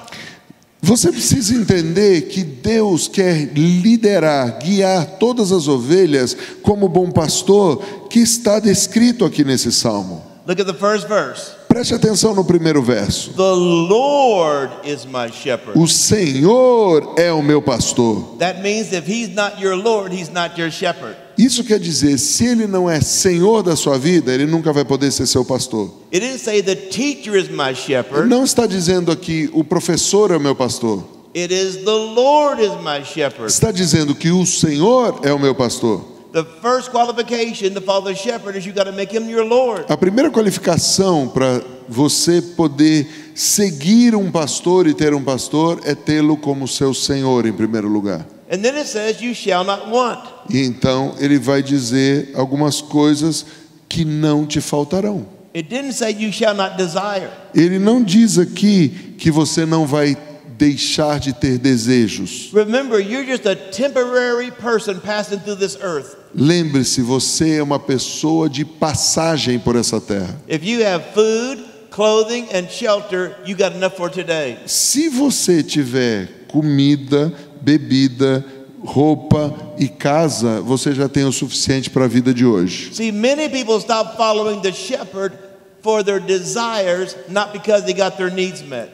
B: Você precisa entender que Deus quer liderar, guiar todas as ovelhas como bom pastor, que está descrito aqui nesse salmo.
A: Look at the first verse.
B: Preste atenção no primeiro verso.
A: The Lord is my shepherd.
B: O Senhor é o meu pastor.
A: That means if he's not your Lord, he's not your shepherd.
B: Isso quer dizer, se ele não é Senhor da sua vida, ele nunca vai poder ser seu pastor.
A: It didn't say the teacher is my shepherd.
B: Não está dizendo aqui, o professor é o meu pastor.
A: It is the Lord is my shepherd.
B: Está dizendo que o Senhor é o meu pastor.
A: The first qualification to follow the shepherd is you got to make him your Lord.
B: A primeira qualificação para você poder seguir um pastor e ter um pastor é tê-lo como seu Senhor em primeiro lugar.
A: And then it says you shall not want.
B: E então ele vai dizer algumas coisas que não te faltarão.
A: It didn't say you shall not desire.
B: Ele não diz aqui que você não vai deixar de ter desejos.
A: Remember, you're just a temporary person passing through this earth.
B: Lembre-se, você é uma pessoa de passagem por essa terra.
A: If you have food, clothing and shelter, you got enough for today.
B: Se você tiver comida, bebida, roupa e casa, você já tem o suficiente para a vida de hoje.
A: See, many people stop following the shepherd for their desires, not because they got their needs met.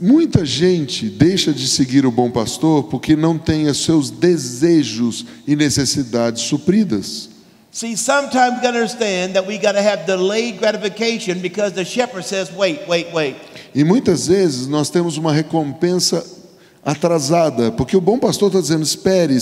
B: Muita gente deixa de seguir o bom pastor porque não tem os seus desejos e necessidades supridas.
A: See, sometimes we got to understand that we got to have delayed gratification because the shepherd says, wait.
B: E muitas vezes nós temos uma recompensa atrasada, porque o bom pastor está dizendo, espere.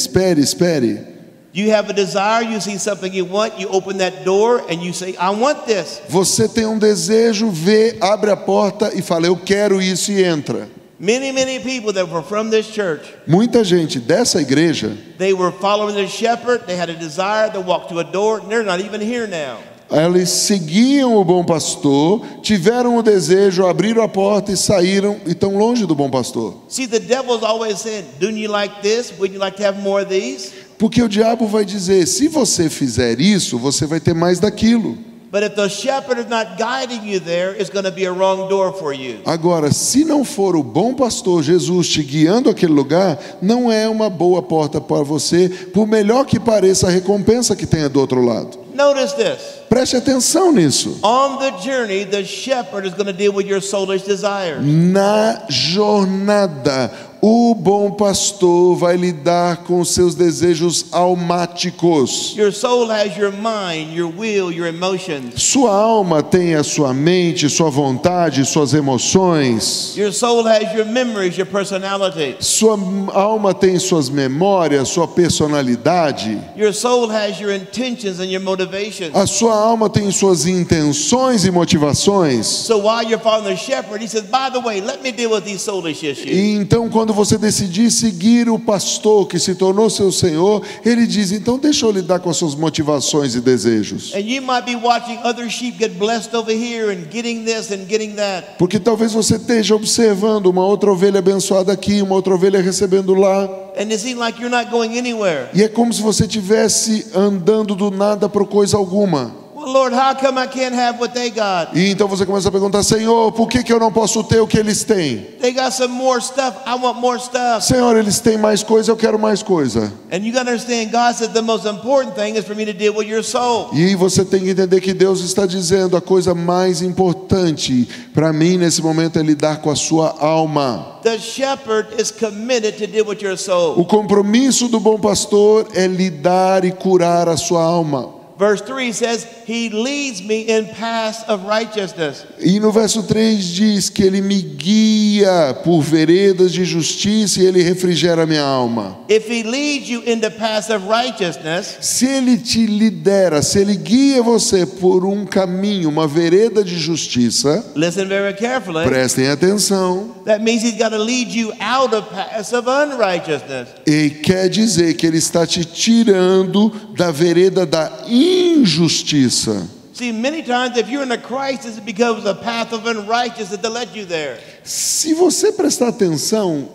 A: You have a desire, you see something you want, you open that door and you say, I want this.
B: Você tem um desejo, vê, abre a porta e fala, eu quero isso, e entra.
A: Many people that were from this church,
B: Muita gente dessa igreja,
A: they were following the shepherd, they had a desire, they walked to a door, and they're not even here now.
B: eles seguiam o bom pastor, tiveram o desejo, abriram a porta e saíram, e estão longe do bom pastor.
A: See, the devil's always saying, don't you like this? Would you like to have more of these?
B: Porque o diabo vai dizer, se você fizer isso, você vai ter mais daquilo.
A: But if the shepherd is not guiding you there, it's going to be a wrong door for you.
B: Agora, se não for o bom pastor Jesus te guiando àquele lugar, não é uma boa porta para você, por melhor que pareça a recompensa que tenha do outro lado.
A: Notice this.
B: Preste atenção nisso.
A: On the journey, the shepherd is going to deal with your soulish desires.
B: Na jornada, o bom pastor vai lidar com os seus desejos almáticos.
A: Your soul has your mind, your will, your emotions.
B: Sua alma tem a sua mente, sua vontade, suas emoções.
A: Your soul has your memories, your personality.
B: Sua alma tem suas memórias, sua personalidade.
A: Your soul has your intentions and your motivations.
B: A sua alma tem suas intenções e motivações.
A: So while you're following the shepherd, he says, by the way, let me deal with these soulish issues.
B: E então, quando você decidir seguir o pastor que se tornou seu Senhor, ele diz, então deixa eu lidar com as suas motivações e desejos.
A: And you might be watching other sheep get blessed over here and getting this and getting that.
B: Porque talvez você esteja observando uma outra ovelha abençoada aqui, uma outra ovelha recebendo lá.
A: And it seems like you're not going anywhere.
B: E é como se você estivesse andando do nada para coisa alguma.
A: Well, Lord, how come I can't have what they got?
B: E então você começa a perguntar: Senhor, por que eu não posso ter o que eles têm?
A: They got some more stuff. I want more stuff.
B: Senhor, eles têm mais coisa, eu quero mais coisa.
A: And you got to understand, God said the most important thing is for me to deal with your soul.
B: E você tem que entender que Deus está dizendo: a coisa mais importante para mim nesse momento é lidar com a sua alma.
A: The shepherd is committed to deal with your soul.
B: O compromisso do bom pastor é lidar e curar a sua alma.
A: Verse 3 says, He leads me in paths of righteousness.
B: E no verso 3 diz que Ele me guia por veredas de justiça e Ele refrigera a minha alma.
A: If He leads you in the paths of righteousness,
B: Se Ele te lidera, se Ele guia você por um caminho, uma vereda de justiça,
A: listen very carefully.
B: prestem atenção,
A: That means He's got to lead you out of paths of unrighteousness.
B: e quer dizer que Ele está te tirando da vereda da injustiça.
A: See, many times if you're in a crisis, it becomes a path of unrighteousness that led you there.
B: Se você prestar atenção,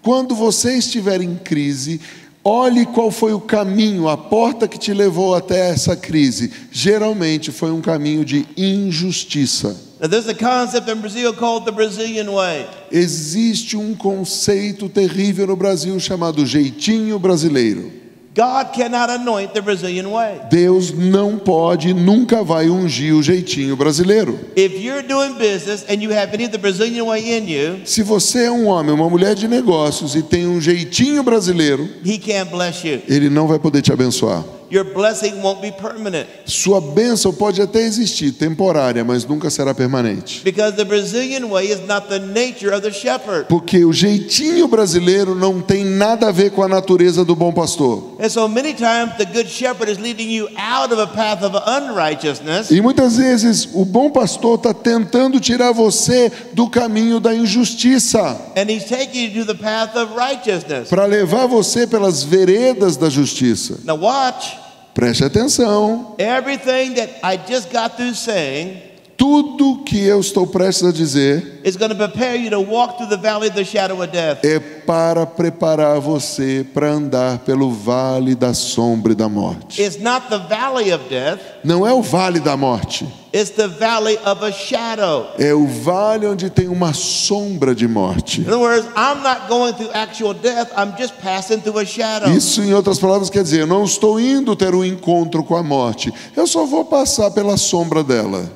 B: quando você estiver em crise, olhe qual foi o caminho, a porta que te levou até essa crise. Geralmente foi um caminho de injustiça.
A: Now, there's a concept in Brazil called the Brazilian way.
B: Existe um conceito terrível no Brasil chamado jeitinho brasileiro.
A: God cannot anoint the Brazilian way.
B: Deus não pode, nunca vai ungir o jeitinho brasileiro.
A: If you're doing business and you have any of the Brazilian way in you,
B: Se você é um homem, uma mulher de negócios e tem um jeitinho brasileiro,
A: He can't bless you.
B: Ele não vai poder te abençoar.
A: Your blessing won't be permanent.
B: Sua bênção pode até existir, temporária, mas nunca será permanente.
A: Because the Brazilian way is not the nature of the shepherd.
B: Porque o jeitinho brasileiro não tem nada a ver com a natureza do bom pastor.
A: And so many times the good shepherd is leading you out of a path of unrighteousness.
B: E muitas vezes o bom pastor está tentando tirar você do caminho da injustiça,
A: And He's taking you to the path of righteousness.
B: para levar você pelas veredas da justiça.
A: Now watch.
B: Preste atenção.
A: Everything that I just got through saying
B: Tudo que eu estou prestes a dizer
A: is going to prepare you to walk through the valley of the shadow of death.
B: é para preparar você para andar pelo vale da sombra e da morte.
A: It's not the valley of death,
B: Não é o vale da morte,
A: it's the valley of a shadow.
B: é o vale onde tem uma sombra de morte.
A: In other words, I'm not going through actual death, I'm just passing through a shadow.
B: Isso, em outras palavras, quer dizer, eu não estou indo ter um encontro com a morte, eu só vou passar pela sombra dela.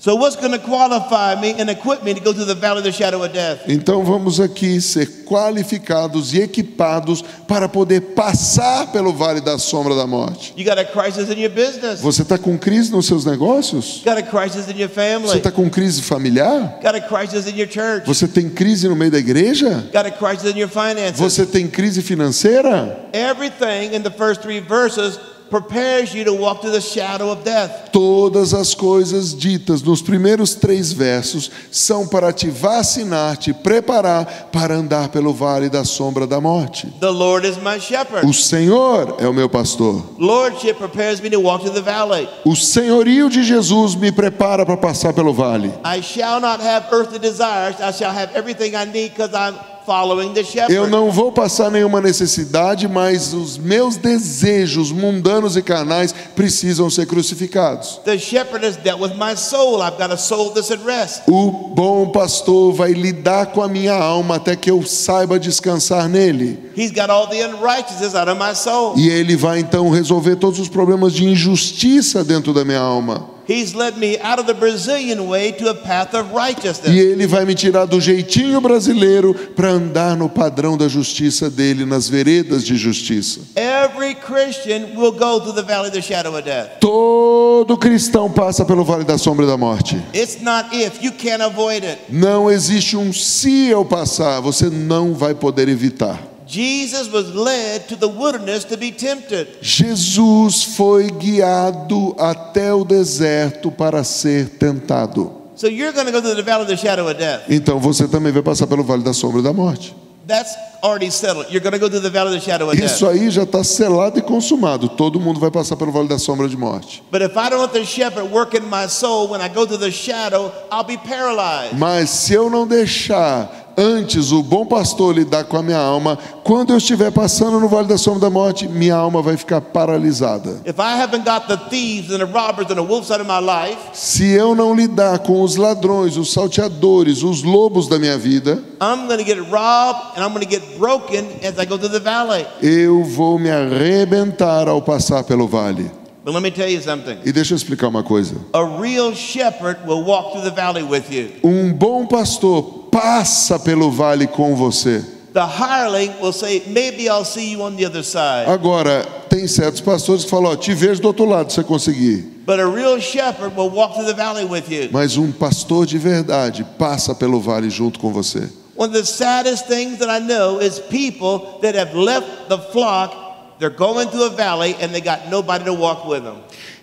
A: So what's going to qualify me and equip me to go through the valley of the shadow of death?
B: Então vamos aqui ser qualificados e equipados para poder passar pelo vale da sombra da morte.
A: You got a crisis in your business.
B: Você está com crise nos seus negócios?
A: Got a crisis in your
B: Você
A: family.
B: está com crise familiar?
A: Got a crisis in your church.
B: Você tem crise no meio da igreja?
A: Got a crisis in your finances.
B: Você tem crise financeira?
A: Everything in the first 3 verses prepares you to walk through the shadow of death.
B: Todas as coisas ditas nos primeiros 3 versos são para te vacinar, te preparar para andar pelo vale da sombra da morte.
A: The Lord is my shepherd.
B: O Senhor é o meu pastor.
A: Lordship prepares me to walk through the valley.
B: O senhorio de Jesus me prepara para passar pelo vale.
A: I shall not have earthly desires. I shall have everything I need because I'm following the shepherd.
B: Eu não vou passar nenhuma necessidade, mas os meus desejos mundanos e carnais precisam ser crucificados.
A: The shepherd has dealt with my soul. I've got a soul that's at rest.
B: O bom pastor vai lidar com a minha alma até que eu saiba descansar nele.
A: He's got all the unrighteousness out of my soul.
B: E ele vai então resolver todos os problemas de injustiça dentro da minha alma.
A: He's led me out of the Brazilian way to a path of righteousness.
B: E ele vai me tirar do jeitinho brasileiro para andar no padrão da justiça dele, nas veredas de justiça.
A: Every Christian will go through the valley of the shadow of death.
B: Todo cristão passa pelo vale da sombra da morte.
A: It's not if, you can't avoid it.
B: Não existe um se eu passar, você não vai poder evitar.
A: Jesus was led to the wilderness to be tempted.
B: Jesus foi guiado até o deserto para ser tentado.
A: So you're going to go through the valley of the shadow of death.
B: Então você também vai passar pelo vale da sombra da morte.
A: That's already settled. You're going to go through the valley of the shadow of death.
B: Isso aí já está selado e consumado. Todo mundo vai passar pelo vale da sombra de morte.
A: But if I don't let the shepherd work in my soul, when I go through the shadow, I'll be paralyzed.
B: Mas se eu não deixar antes o bom pastor lidar com a minha alma, quando eu estiver passando no vale da sombra da morte, minha alma vai ficar paralisada.
A: If I haven't got the thieves and the robbers and the wolves out of my life,
B: Se eu não lidar com os ladrões, os salteadores, os lobos da minha vida,
A: I'm going to get robbed and I'm going to get broken as I go through the valley.
B: eu vou me arrebentar ao passar pelo vale.
A: But let me tell you something.
B: E deixa eu explicar uma coisa.
A: A real shepherd will walk through the valley with you.
B: Um bom pastor passa pelo vale com você.
A: The hireling will say, maybe I'll see you on the other side.
B: Agora, tem certos pastores que falam, ó, te vejo do outro lado se você conseguir.
A: But a real shepherd will walk through the valley with you.
B: Mas um pastor de verdade passa pelo vale junto com você.
A: One of the saddest things that I know is people that have left the flock, they're going through a valley and they got nobody to walk with them.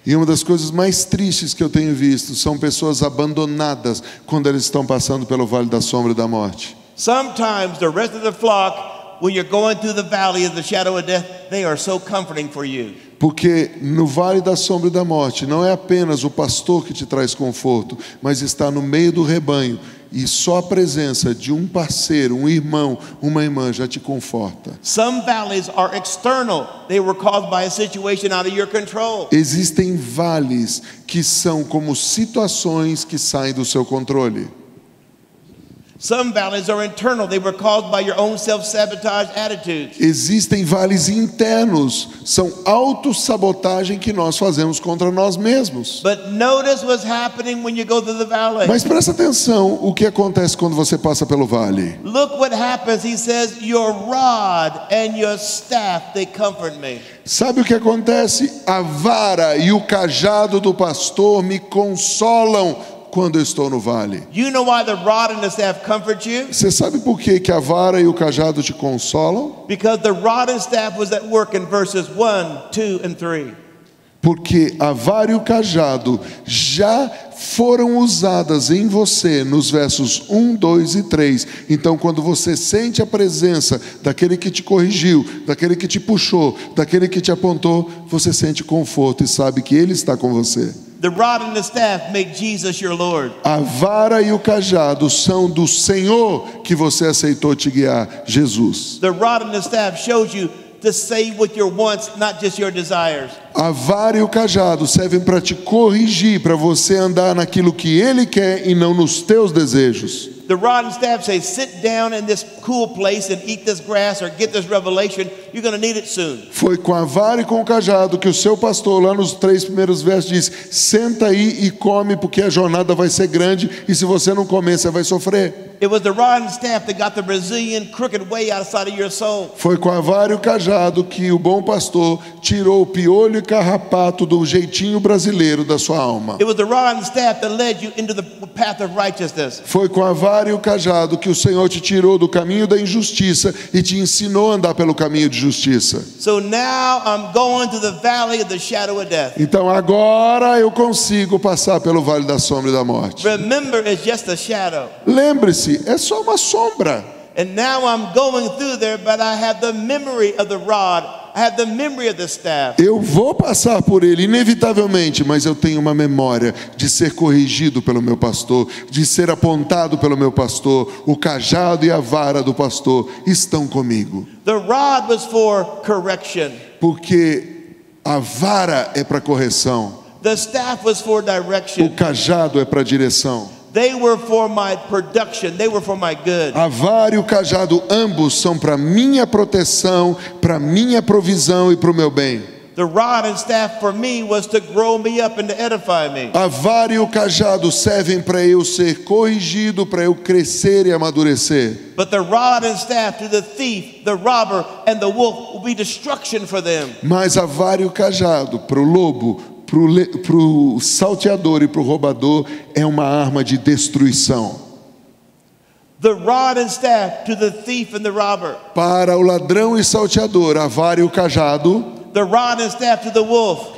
B: E uma das coisas mais tristes que eu tenho visto são pessoas abandonadas quando eles estão passando pelo vale da sombra da morte.
A: Sometimes the rest of the flock, when you're going through the valley of the shadow of death, they are so comforting for you.
B: Porque no vale da sombra da morte não é apenas o pastor que te traz conforto, mas está no meio do rebanho e só a presença de um parceiro, um irmão, uma irmã já te conforta.
A: Some valleys are external. They were caused by a situation out of your control.
B: Existem vales que são como situações que saem do seu controle.
A: Some valleys are internal. They were caused by your own self-sabotage attitudes.
B: Existem vales internos, são autossabotagem que nós fazemos contra nós mesmos.
A: But notice what's happening when you go through the valley.
B: Mas presta atenção o que acontece quando você passa pelo vale.
A: Look what happens. He says, your rod and your staff, they comfort me.
B: Sabe o que acontece? A vara e o cajado do pastor me consolam quando eu estou no vale.
A: You know why the rod and the staff comfort you?
B: Você sabe por que a vara e o cajado te consolam?
A: Because the rod and staff was at work in verses 1, 2, and 3.
B: Porque a vara e o cajado já foram usadas em você nos versos 1, 2 e 3. Então, quando você sente a presença daquele que te corrigiu, daquele que te puxou, daquele que te apontou, você sente conforto e sabe que ele está com você.
A: The rod and the staff make Jesus your Lord.
B: A vara e o cajado são do Senhor que você aceitou te guiar, Jesus.
A: The rod and the staff shows you to say with your wants, not just your desires.
B: A vara e o cajado servem para te corrigir, para você andar naquilo que Ele quer e não nos teus desejos.
A: The rod and staff say, sit down in this cool place and eat this grass or get this revelation. You're going to need it soon.
B: Foi com a vara e com o cajado que o seu pastor, lá nos 3 primeiros versos, diz: senta aí e come, porque a jornada vai ser grande e se você não comer, você vai sofrer.
A: It was the rod and staff that got the Brazilian crooked way outside of your soul.
B: Foi com a vara e o cajado que o bom pastor tirou o piolho e carrapato do jeitinho brasileiro da sua alma.
A: It was the rod and staff that led you into the path of righteousness.
B: Foi com a vara e o cajado que o Senhor te tirou do caminho da injustiça e te ensinou a andar pelo caminho de justiça.
A: So now I'm going to the valley of the shadow of death.
B: Então agora eu consigo passar pelo vale da sombra e da morte.
A: Remember, it's just a shadow.
B: Lembre-se, é só uma sombra.
A: And now I'm going through there, but I have the memory of the rod. I have the memory of the staff.
B: Eu vou passar por ele inevitavelmente, mas eu tenho uma memória de ser corrigido pelo meu pastor, de ser apontado pelo meu pastor. O cajado e a vara do pastor estão comigo.
A: The rod was for correction.
B: Porque a vara é para correção,
A: The staff was for
B: o
A: direction.
B: cajado é para direção.
A: They were for my production. They were for my good.
B: A vara e o cajado ambos são para minha proteção, para minha provisão e para o meu bem.
A: The rod and staff for me was to grow me up and to edify me.
B: A vara e o cajado servem para eu ser corrigido, para eu crescer e amadurecer.
A: But the rod and staff to the thief, the robber, and the wolf will be destruction for them.
B: Mas a vara e o cajado para o lobo, para o salteador e para o roubador é uma arma de destruição.
A: The rod and staff to the thief and the robber.
B: Para o ladrão e salteador, a vara e o cajado.
A: The rod and staff to the wolf.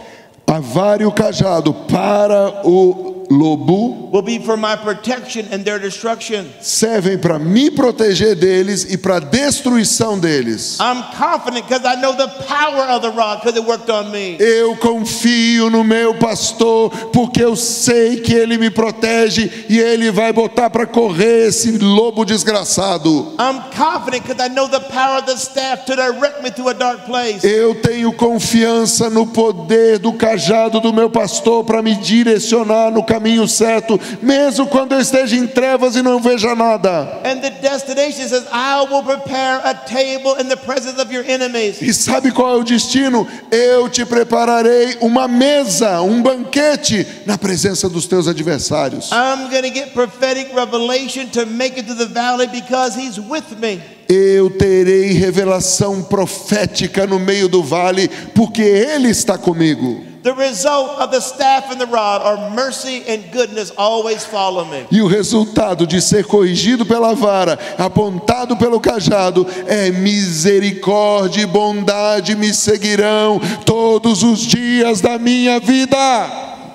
B: A vara e o cajado para o lobo
A: will be for my protection and their destruction.
B: servem para me proteger deles e para a destruição deles.
A: I'm confident because I know the power of the rod because it worked on me.
B: Eu confio no meu pastor porque eu sei que ele me protege e ele vai botar para correr esse lobo desgraçado.
A: I'm confident because I know the power of the staff to direct me through a dark place.
B: Eu tenho confiança no poder do cajado do meu pastor para me direcionar no caminho certo, mesmo quando eu esteja em trevas e não veja nada.
A: And the destination says, I will prepare a table in the presence of your enemies.
B: E sabe qual é o destino? Eu te prepararei uma mesa, um banquete na presença dos teus adversários.
A: I'm going to get prophetic revelation to make it to the valley because he's with me.
B: Eu terei revelação profética no meio do vale, porque ele está comigo.
A: The result of the staff and the rod are mercy and goodness always follow me.
B: E o resultado de ser corrigido pela vara, apontado pelo cajado, é misericórdia e bondade me seguirão todos os dias da minha vida.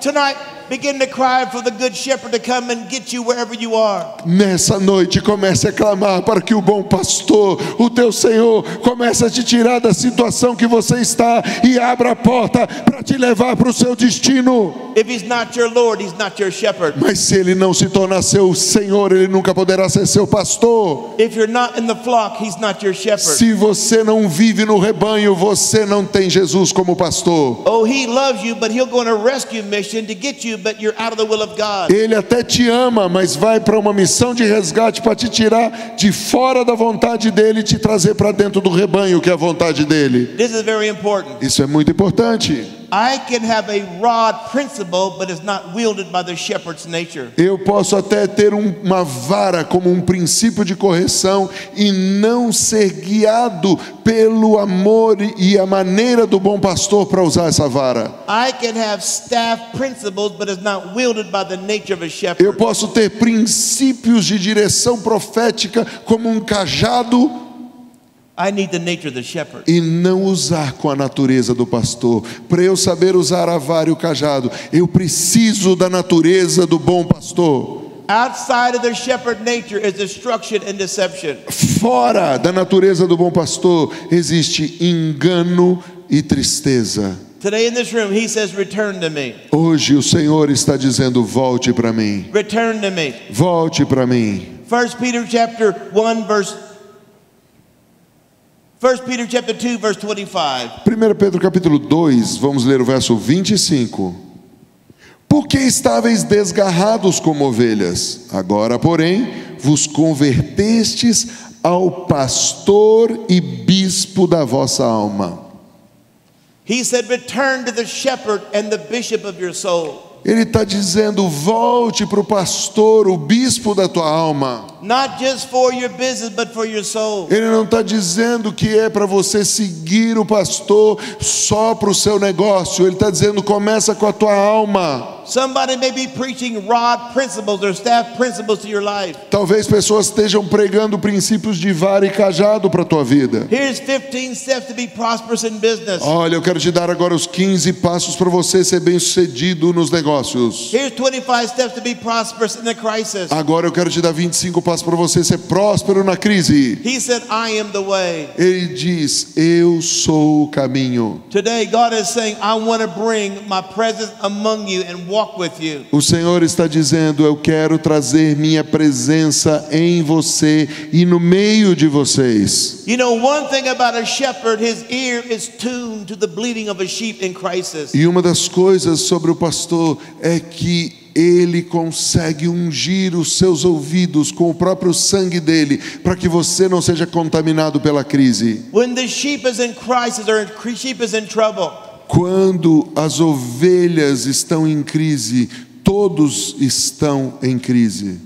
A: Tonight, begin to cry for the good shepherd to come and get you wherever you are.
B: Nessa noite comece a clamar para que o bom pastor, o teu Senhor, comece a te tirar da situação que você está e abra a porta para te levar para o seu destino.
A: If he's not your Lord, he's not your shepherd.
B: Mas se ele não se tornar seu Senhor, ele nunca poderá ser seu pastor.
A: If you're not in the flock, he's not your shepherd.
B: Se você não vive no rebanho, você não tem Jesus como pastor.
A: Oh, he loves you, but he'll go on a rescue mission to get you, but you're out of the will of God.
B: Ele até te ama, mas vai para uma missão de resgate para te tirar de fora da vontade dele e te trazer para dentro do rebanho, que é a vontade dele.
A: This is very important.
B: Isso é muito importante.
A: I can have a rod principle, but it's not wielded by the shepherd's nature.
B: Eu posso até ter uma vara como um princípio de correção e não ser guiado pelo amor e a maneira do bom pastor para usar essa vara.
A: I can have staff principles, but it's not wielded by the nature of a shepherd.
B: Eu posso ter princípios de direção profética como um cajado
A: I need the nature of the shepherd.
B: e não usar com a natureza do pastor. Para eu saber usar a vara e o cajado, eu preciso da natureza do bom pastor.
A: Outside of the shepherd nature is destruction and deception.
B: Fora da natureza do bom pastor existe engano e tristeza.
A: Today in this room, he says, return to me.
B: Hoje o Senhor está dizendo: volte para mim.
A: Return to me.
B: Volte para mim.
A: 1 Peter chapter 1 verse 1 Peter chapter 2 verse 25.
B: 1 Pedro capítulo 2, vamos ler o verso 25. Porque estáveis desgarrados como ovelhas, agora porém vos convertestes ao pastor e bispo da vossa alma.
A: He said, return to the shepherd and the bishop of your soul.
B: Ele está dizendo: volte para o pastor, o bispo da tua alma.
A: Not just for your business, but for your soul.
B: Ele não está dizendo que é para você seguir o pastor só para o seu negócio. Ele está dizendo: começa com a tua alma.
A: Somebody may be preaching rod principles or staff principles to your life.
B: Talvez pessoas estejam pregando princípios de vara e cajado para a tua vida.
A: Here's 15 steps to be prosperous in business.
B: Olha, eu quero te dar agora os 15 passos para você ser bem-sucedido nos negócios.
A: Here's 25 steps to be prosperous in the crisis.
B: Agora eu quero te dar 25 passos para você ser próspero na crise.
A: He said, I am the way.
B: Ele diz: eu sou o caminho.
A: Today, God is saying, I want to bring my presence among you and walk with you.
B: O Senhor está dizendo: eu quero trazer minha presença em você e no meio de vocês.
A: You know, one thing about a shepherd, his ear is tuned to the bleating of a sheep in crisis.
B: E uma das coisas sobre o pastor é que ele consegue ungir os seus ouvidos com o próprio sangue dele, para que você não seja contaminado pela crise.
A: When the sheep is in crisis or the sheep is in trouble,
B: Quando as ovelhas estão em crise, todos estão em crise.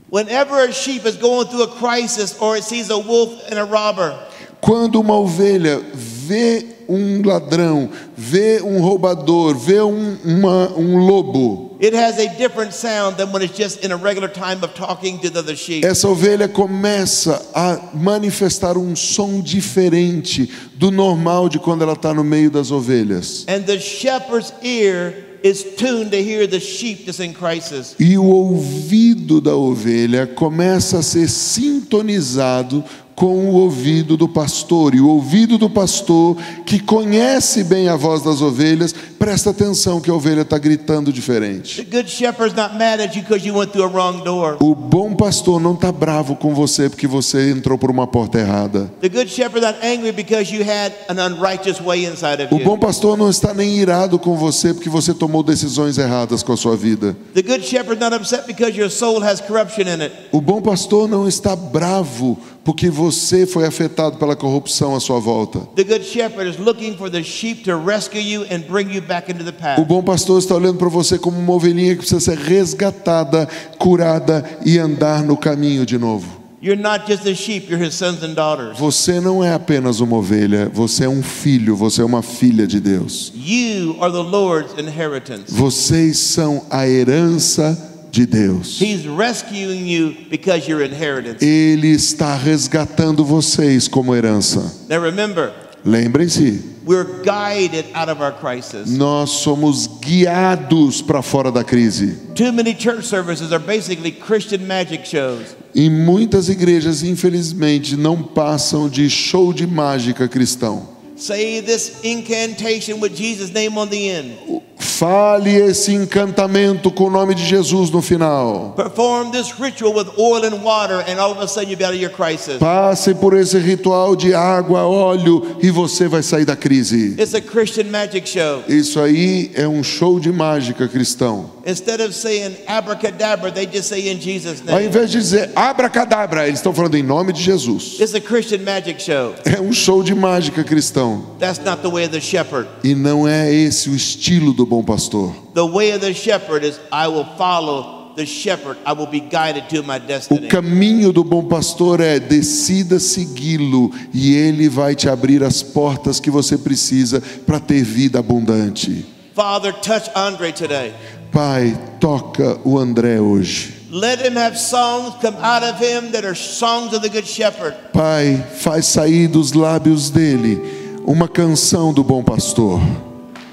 A: whenever a sheep is going through a crisis or it sees a wolf and a robber,
B: Quando uma ovelha vê um ladrão, vê um roubador, vê um lobo,
A: it has a different sound than when it's just in a regular time of talking to the other sheep.
B: essa ovelha começa a manifestar um som diferente do normal de quando ela está no meio das ovelhas.
A: And the shepherd's ear is tuned to hear the sheep that's in crisis.
B: E o ouvido da ovelha começa a ser sintonizado com o ouvido do pastor. E o ouvido do pastor, que conhece bem a voz das ovelhas, presta atenção que a ovelha está gritando diferente.
A: The good shepherd's not mad at you because you went through a wrong door.
B: O bom pastor não está bravo com você porque você entrou por uma porta errada.
A: The good shepherd's not angry because you had an unrighteous way inside of
B: O bom
A: you.
B: pastor não está nem irado com você porque você tomou decisões erradas com a sua vida.
A: The good shepherd's not upset because your soul has corruption in it.
B: O bom pastor não está bravo porque você foi afetado pela corrupção à sua volta.
A: The good shepherd is looking for the sheep to rescue you and bring you back into the
B: O
A: path.
B: bom pastor está olhando para você como uma ovelhinha que precisa ser resgatada, curada e andar no caminho de novo.
A: You're not just a sheep, you're his sons and daughters.
B: Você não é apenas uma ovelha, você é um filho, você é uma filha de Deus.
A: You are the Lord's inheritance.
B: Vocês são a herança de Deus.
A: He's rescuing you because you're inheritance.
B: Ele está resgatando vocês como herança.
A: Now remember,
B: Lembrem-se,
A: we're guided out of our crisis.
B: nós somos guiados para fora da crise.
A: Too many church services are basically Christian magic shows.
B: E muitas igrejas, infelizmente, não passam de show de mágica cristão.
A: Say this incantation with Jesus' name on the end.
B: Fale esse encantamento com o nome de Jesus no final.
A: Perform this ritual with oil and water, and all of a sudden you'll be out of your crisis.
B: Passe por esse ritual de água, óleo e você vai sair da crise.
A: It's a Christian magic show.
B: Isso aí é um show de mágica cristão.
A: Instead of saying abracadabra, they just say in Jesus'
B: Ao
A: name.
B: invés de dizer abracadabra, eles estão falando em nome de Jesus.
A: It's a Christian magic show.
B: É um show de mágica cristão.
A: That's not the way of the shepherd.
B: E não é esse o estilo do bom pastor.
A: The way of the shepherd is I will follow the shepherd. I will be guided to my
B: O
A: destiny.
B: caminho do bom pastor é decida segui-lo e ele vai te abrir as portas que você precisa para ter vida abundante.
A: Father, touch Andre today.
B: Pai, toca o André hoje.
A: Let him have songs come out of him that are songs of the good shepherd.
B: Pai, faz sair dos lábios dele uma canção do bom pastor.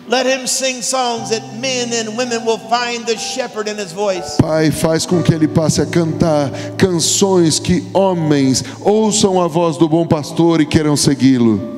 A: Let him sing songs that men and women will find the shepherd in his voice.
B: Pai, faz com que ele passe a cantar canções que homens ouçam a voz do bom pastor e queiram segui-lo.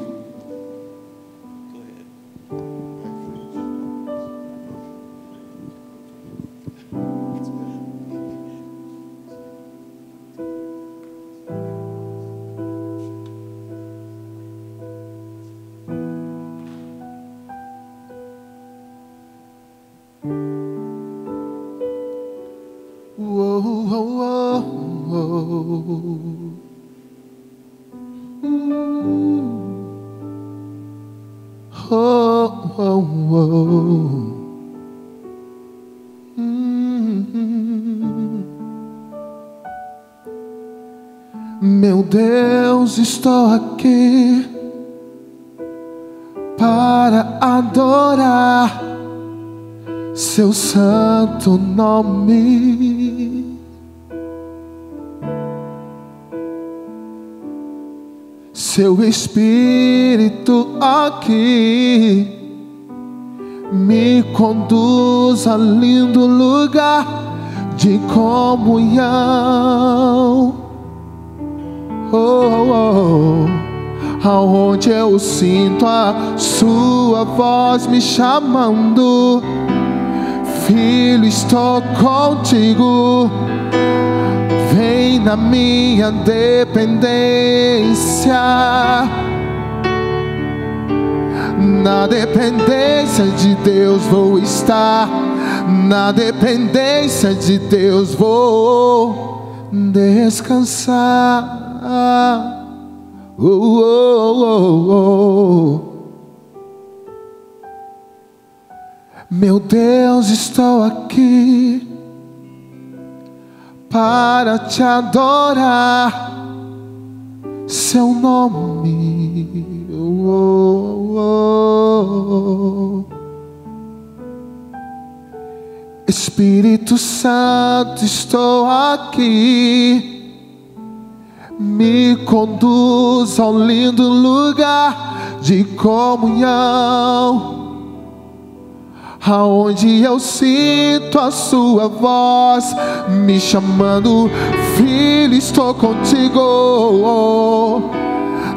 C: Meu Deus, estou aqui para adorar seu santo nome. Seu Espírito aqui me conduz a lindo lugar de comunhão. Aonde eu sinto a sua voz me chamando. Filho, estou contigo. Vem na minha dependência. Na dependência de Deus vou estar. Na dependência de Deus vou descansar. Meu Deus, estou aqui para te adorar seu nome. Espírito Santo, estou aqui. Me conduz ao lindo lugar de comunhão, aonde eu sinto a sua voz me chamando, filho, estou contigo.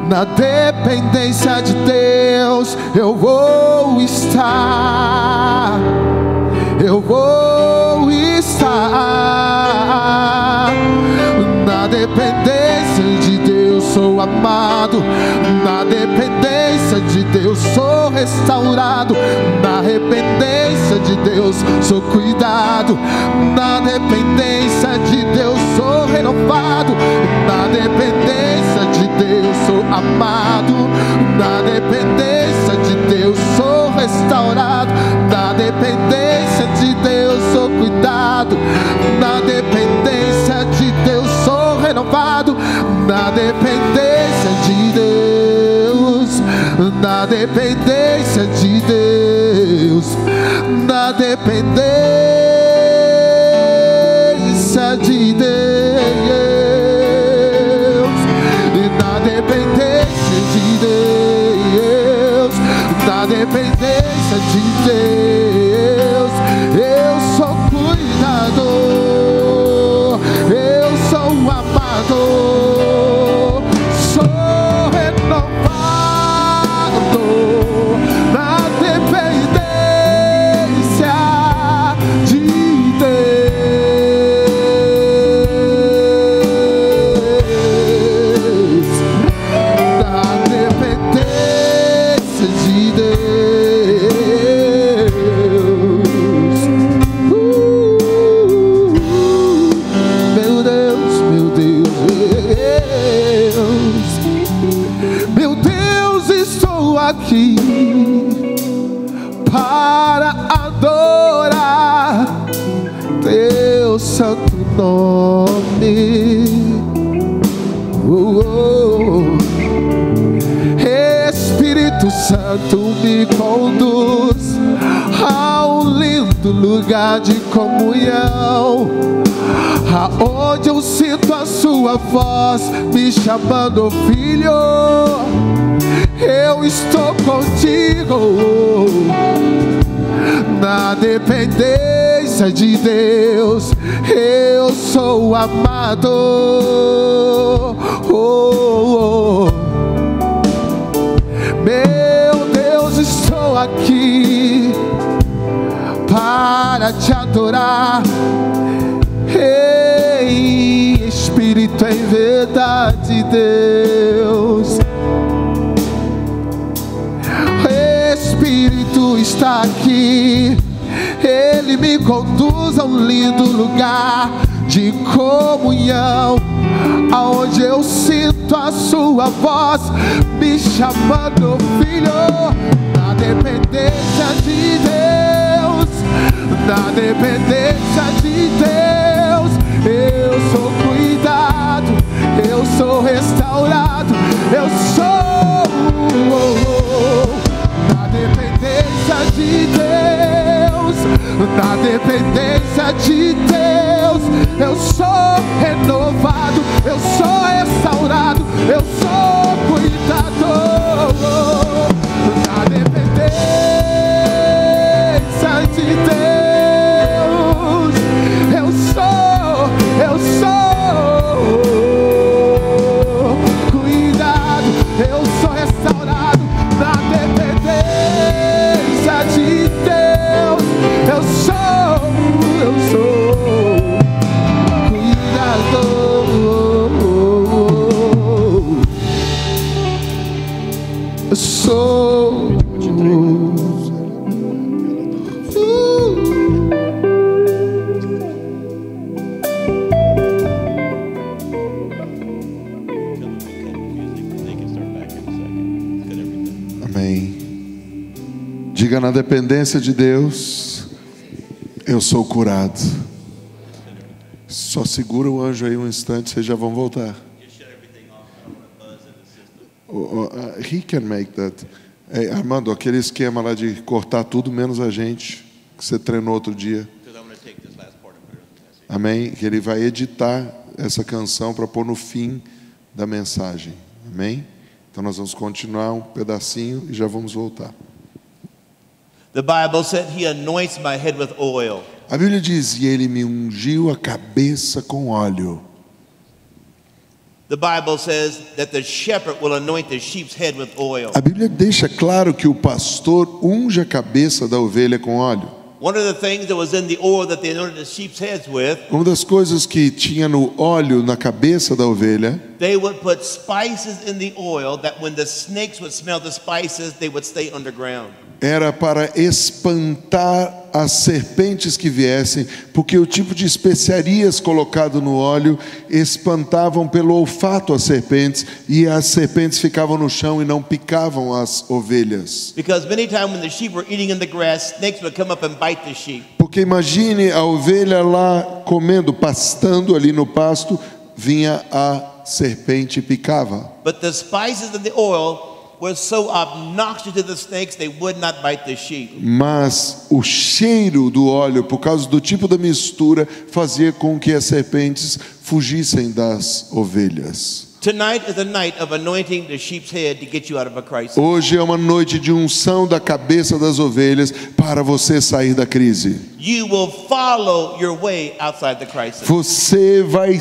C: Na dependência de Deus eu vou estar, eu vou estar. Na dependência de Deus sou amado, na dependência de Deus sou restaurado, na dependência de Deus sou cuidado, na dependência de Deus sou renovado, na dependência de Deus sou amado, na dependência de Deus sou restaurado, na dependência de Deus sou cuidado, na dependência de Deus sou renovado, na dependência de Deus, na dependência de Deus, na dependência de Deus, na dependência de Deus, na dependência de Deus, eu sou cuidador, eu sou amado, sou renovado, na dependência de Deus, na dependência de Deus. Meu Deus, meu Deus, meu Deus, estou aqui para adorar teu santo nome. Espírito Santo, me conduz a um lindo lugar de comunhão, aonde eu sinto a sua voz me chamando, filho, eu estou contigo. Na dependência de Deus eu sou amado. Meu Deus, estou aqui para te adorar, ei, Espírito em verdade, Deus. Espírito está aqui, Ele me conduz a um lindo lugar de comunhão, aonde eu sinto a sua voz me chamando, filho. Na dependência de Deus, na dependência de Deus, eu sou cuidado, eu sou restaurado, eu sou na dependência de Deus, na dependência de Deus, eu sou renovado, eu sou restaurado, eu sou cuidado. Na dependência de Deus, eu sou cuidado, eu sou restaurado. Na dependência de Deus, eu sou cuidador. Eu sou
B: Amém. Diga: na dependência de Deus eu sou curado. Só segura o anjo aí um instante, vocês já vão voltar. He can make that. Armando, aquele esquema lá de cortar tudo menos a gente, que você treinou outro dia. Amém? Que ele vai editar essa canção para pôr no fim da mensagem. Amém? Então nós vamos continuar um pedacinho e já vamos voltar.
A: The Bible said he anoints my head with oil.
B: A Bíblia diz: e ele me ungiu a cabeça com óleo.
A: The Bible says that the shepherd will anoint the sheep's head with oil.
B: A Bíblia deixa claro que o pastor unge a cabeça da ovelha com óleo.
A: One of the things that was in the oil that they anointed the sheep's heads with,
B: Uma das coisas que tinha no óleo na cabeça da ovelha,
A: they would put spices in the oil that when the snakes would smell the spices, they would stay underground.
B: era para espantar as serpentes que viessem, porque o tipo de especiarias colocado no óleo espantavam pelo olfato as serpentes, e as serpentes ficavam no chão e não picavam as ovelhas.
A: Because many times when the sheep were eating in the grass, snakes would come up and bite the sheep.
B: Porque imagine a ovelha lá comendo, pastando ali no pasto, vinha a serpente e picava.
A: But the spices in the oil were so obnoxious to the snakes, they would not bite the sheep.
B: Mas o cheiro do óleo, por causa do tipo da mistura, fazia com que as serpentes fugissem das ovelhas.
A: Tonight is a night of anointing the sheep's head to get you out of a crisis.
B: Hoje é uma noite de unção da cabeça das ovelhas para você sair da crise.
A: You will follow your way outside the crisis.
B: Você vai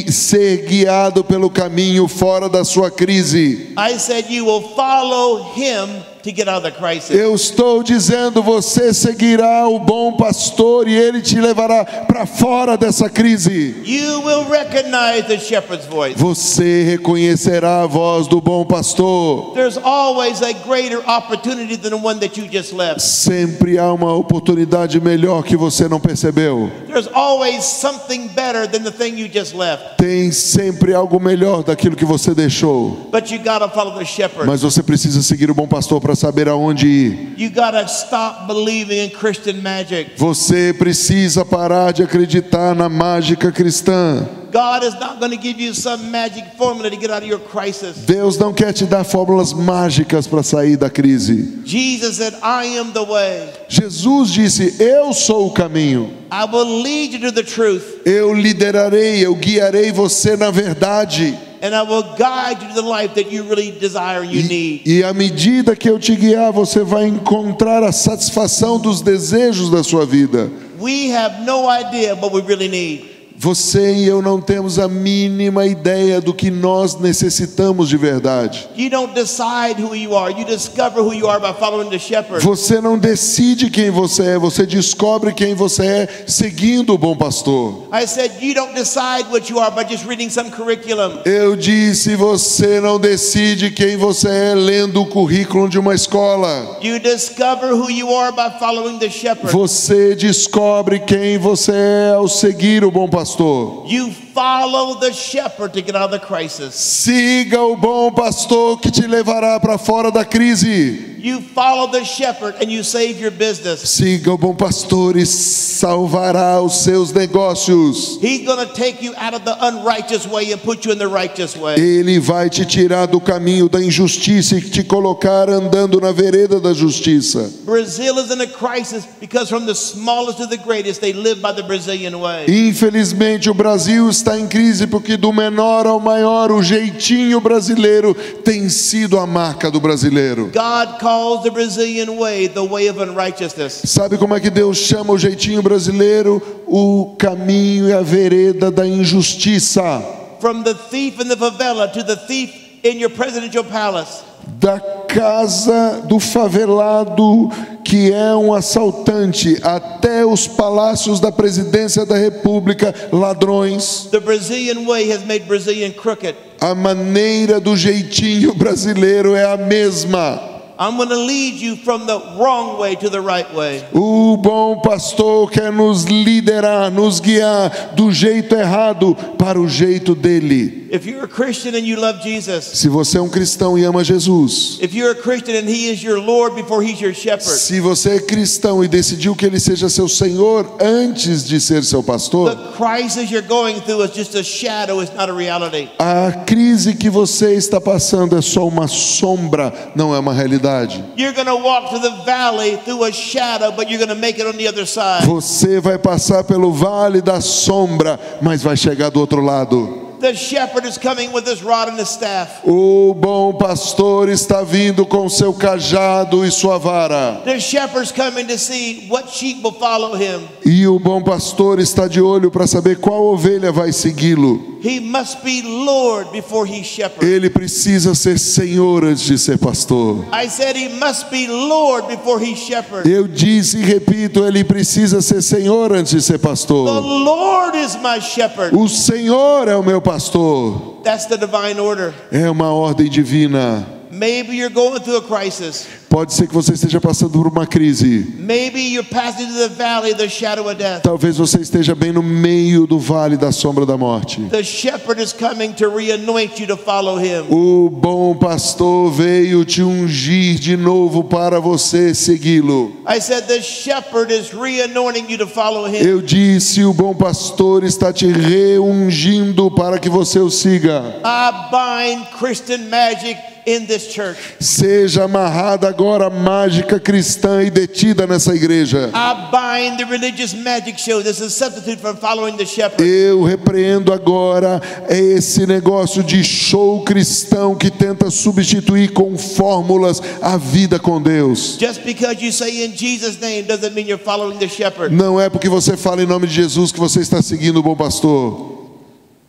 B: ser guiado pelo caminho fora da sua crise.
A: I said you will follow him to get out of the crisis.
B: Eu estou dizendo, você seguirá o bom pastor e ele te levará para fora dessa crise.
A: You will recognize the shepherd's voice.
B: Você reconhecerá a voz do bom pastor.
A: There's always a greater opportunity than the one that you just left.
B: Sempre há uma oportunidade melhor que você não percebeu.
A: There's always something better than the thing you just left.
B: Tem sempre algo melhor daquilo que você deixou.
A: But you got to follow the shepherd.
B: Mas você precisa seguir o bom pastor para saber aonde ir.
A: You got to stop believing in Christian magic.
B: Você precisa parar de acreditar na mágica cristã.
A: God is not going to give you some magic formula to get out of your crisis.
B: Deus não quer te dar fórmulas mágicas para sair da crise.
A: Jesus said, I am the way.
B: Jesus disse: eu sou o caminho.
A: I will lead you to the truth.
B: Eu liderarei, eu guiarei você na verdade.
A: And I will guide you to the life that you really desire and you need.
B: E à medida que eu te guiar, você vai encontrar a satisfação dos desejos da sua vida.
A: We have no idea what we really need.
B: Você e eu não temos a mínima ideia do que nós necessitamos de verdade.
A: You don't decide who you are. You discover who you are by following the shepherd.
B: Você não decide quem você é, você descobre quem você é seguindo o bom pastor.
A: I said you don't decide what you are by just reading some curriculum.
B: Eu disse, você não decide quem você é lendo o currículo de uma escola.
A: You discover who you are by following the shepherd.
B: Você descobre quem você é ao seguir o bom pastor.
A: You follow the shepherd to get out of the crisis.
B: Siga o bom pastor que te levará para fora da crise.
A: You follow the shepherd and you save your business.
B: Siga o bom pastor e salvará os seus negócios.
A: He's going to take you out of the unrighteous way and put you in the righteous way.
B: Ele vai te tirar do caminho da injustiça e te colocar andando na vereda da justiça.
A: Brazil is in a crisis because from the smallest to the greatest they live by the Brazilian way.
B: Infelizmente o Brasil está em crise porque do menor ao maior o jeitinho brasileiro tem sido a marca do brasileiro.
A: God calls the Brazilian way the way of unrighteousness.
B: Sabe como é que Deus chama o jeitinho brasileiro? O caminho e a vereda da injustiça.
A: From the thief in the favela to the thief in your presidential palace.
B: Da casa do favelado que é um assaltante até os palácios da presidência da República, ladrões.
A: The Brazilian way has made Brazilian crooked.
B: A maneira do jeitinho brasileiro é a mesma.
A: I'm going to lead you from the wrong way to the right way.
B: O bom pastor quer nos liderar, nos guiar do jeito errado para o jeito dele.
A: If you're a Christian and you love Jesus,
B: Se você é um cristão e ama Jesus,
A: if you're a Christian and he is your Lord before he's your shepherd,
B: se você é cristão e decidiu que ele seja seu Senhor antes de ser seu pastor,
A: the crisis you're going through is just a shadow, it's not a reality.
B: a crise que você está passando é só uma sombra, não é uma realidade.
A: You're going to walk through the valley through a shadow, but you're going to make it on the other side.
B: Você vai passar pelo vale da sombra, mas vai chegar do outro lado.
A: The shepherd is coming with his rod and his staff.
B: O bom pastor está vindo com seu cajado e sua vara.
A: The shepherd's coming to see what sheep will follow him.
B: E o bom pastor está de olho para saber qual ovelha vai segui-lo.
A: He must be Lord before he's shepherd.
B: Ele precisa ser senhor antes de ser pastor.
A: I said he must be Lord before he's shepherd.
B: Eu disse e repito, ele precisa ser senhor antes de ser
A: The
B: pastor.
A: Lord is my shepherd.
B: O Senhor é o meu pastor.
A: That's the divine order.
B: É uma ordem divina.
A: Maybe you're going through a crisis.
B: Pode ser que você esteja passando por uma crise.
A: Maybe you're passing through the valley of the shadow of death.
B: Talvez você esteja bem no meio do vale da sombra da morte.
A: The shepherd is coming to reanoint you to follow him.
B: O bom pastor veio te ungir de novo para você segui-lo.
A: I said the shepherd is reanointing you to follow him.
B: Eu disse, o bom pastor está te reungindo para que você o siga.
A: I bind Christian magic in this church.
B: Seja amarrada agora a mágica cristã e detida nessa igreja.
A: I bind the religious magic show. This is a substitute for following the shepherd.
B: Eu repreendo agora esse negócio de show cristão que tenta substituir com fórmulas a vida com Deus.
A: Just because you say in Jesus' name doesn't mean you're following the shepherd.
B: Não é porque você fala em nome de Jesus que você está seguindo o bom pastor.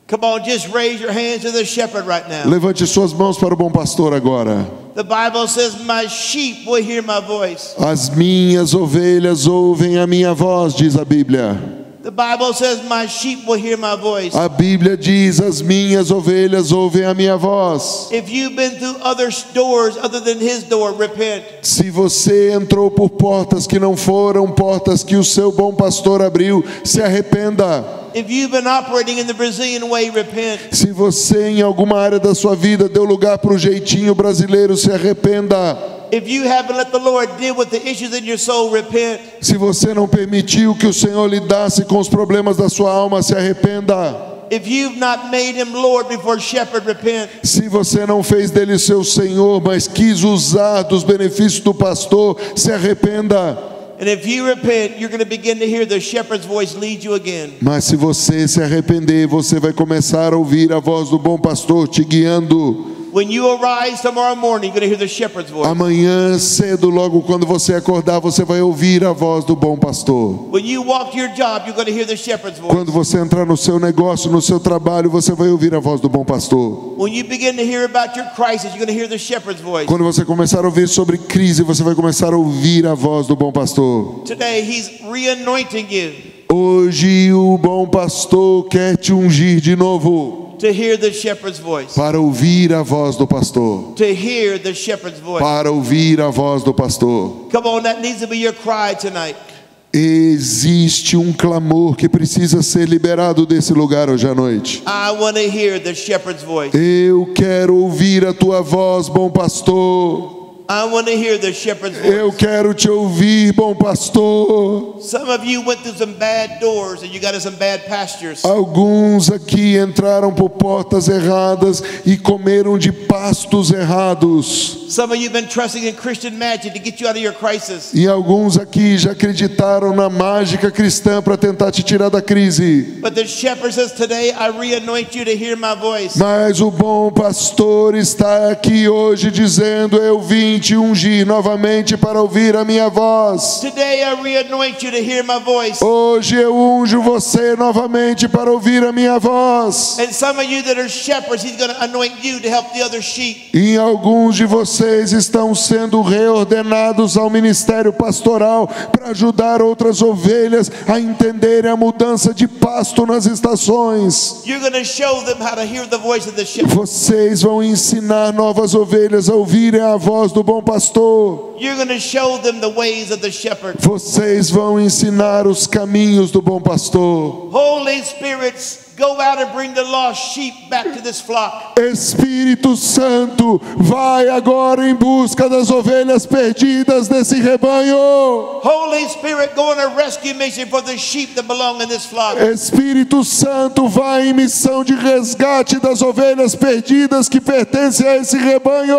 A: Come on, just raise your hands to the shepherd right now.
B: Levante suas mãos para o bom pastor agora.
A: The Bible says, my sheep will hear my voice.
B: As minhas ovelhas ouvem a minha voz, diz a Bíblia.
A: The Bible says, my sheep will hear my voice.
B: A Bíblia diz, as minhas ovelhas ouvem a minha voz.
A: If you've been through other doors other than his door, repent.
B: Se você entrou por portas que não foram portas que o seu bom pastor abriu, se arrependa.
A: If you've been operating in the Brazilian way, repent.
B: Se você em alguma área da sua vida deu lugar para o jeitinho brasileiro, se arrependa.
A: If you haven't let the Lord deal with the issues in your soul, repent.
B: Se você não permitiu que o Senhor lidasse com os problemas da sua alma, se arrependa.
A: If you've not made him Lord before shepherd, repent.
B: Se você não fez dele seu Senhor, mas quis usar dos benefícios do pastor, se arrependa.
A: And if you repent, you're going to begin to hear the shepherd's voice lead you again.
B: Mas se você se arrepender, você vai começar a ouvir a voz do bom pastor te guiando.
A: When you arise tomorrow morning, you're going to hear the shepherd's voice.
B: Amanhã cedo, logo quando você acordar, você vai ouvir a voz do bom pastor.
A: When you walk to your job, you're going to hear the shepherd's voice.
B: Quando você entrar no seu negócio, no seu trabalho, você vai ouvir a voz do bom pastor.
A: When you begin to hear about your crisis, you're going to hear the shepherd's voice.
B: Quando você começar a ouvir sobre crise, você vai começar a ouvir a voz do bom pastor.
A: Today, he's reanointing you
B: Hoje o bom pastor quer te ungir de novo
A: to hear the shepherd's voice.
B: para ouvir a voz do pastor.
A: To hear the shepherd's voice.
B: Para ouvir a voz do pastor.
A: Come on, that needs to be your cry tonight.
B: Existe um clamor que precisa ser liberado desse lugar hoje à noite.
A: I want to hear the shepherd's voice.
B: Eu quero ouvir a tua voz, bom pastor.
A: I want to hear the shepherd's
B: Eu
A: voice.
B: quero te ouvir, bom pastor.
A: Some of you went through some bad doors and you got in some bad pastures.
B: Alguns aqui entraram por portas erradas e comeram de pastos errados.
A: Some of you have been trusting in Christian magic to get you out of your crisis.
B: E alguns aqui já acreditaram na mágica cristã para tentar te tirar da crise.
A: But the shepherd says today, I reanoint you to hear my voice.
B: Mas o bom pastor está aqui hoje dizendo: eu vim te ungir novamente para ouvir a minha voz.
A: Today I reanoint you to hear my voice.
B: Hoje eu unjo você novamente para ouvir a minha voz.
A: And some of you that are shepherds, he's going to anoint you to help the other sheep.
B: E alguns de vocês estão sendo reordenados ao ministério pastoral para ajudar outras ovelhas a entenderem a mudança de pasto nas estações.
A: You're going to show them how to hear the voice of the shepherd.
B: Vocês vão ensinar novas ovelhas a ouvirem a voz do bom pastor.
A: You're going to show them the ways of the shepherd.
B: Vocês vão ensinar os caminhos do bom pastor.
A: Holy Spirits, go out and bring the lost sheep back to this flock.
B: Espírito Santo, vai agora em busca das ovelhas perdidas desse rebanho.
A: Holy Spirit, go on a rescue mission for the sheep that belong in this flock.
B: Espírito Santo, vai em missão de resgate das ovelhas perdidas que pertencem a esse rebanho.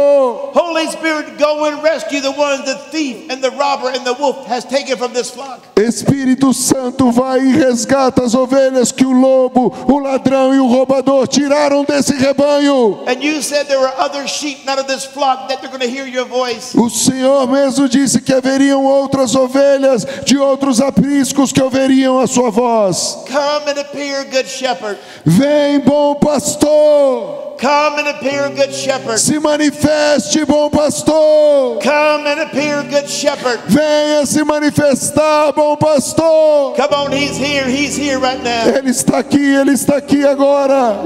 A: Holy Spirit, go and rescue the ones the thief and the robber and the wolf has taken from this flock.
B: Espírito Santo, vai e resgata as ovelhas que o lobo, o ladrão e o roubador tiraram desse rebanho.
A: And you said there were other sheep not of this flock that they're going to hear your voice.
B: O Senhor mesmo disse que haveriam outras ovelhas de outros apriscos que ouviriam a sua voz.
A: Come and appear, good shepherd.
B: Vem, bom pastor.
A: Come and appear, good shepherd.
B: Se manifeste, bom pastor.
A: Come and appear, good shepherd.
B: Venha se manifestar, bom pastor.
A: Come on, he's here right now.
B: Ele está aqui agora.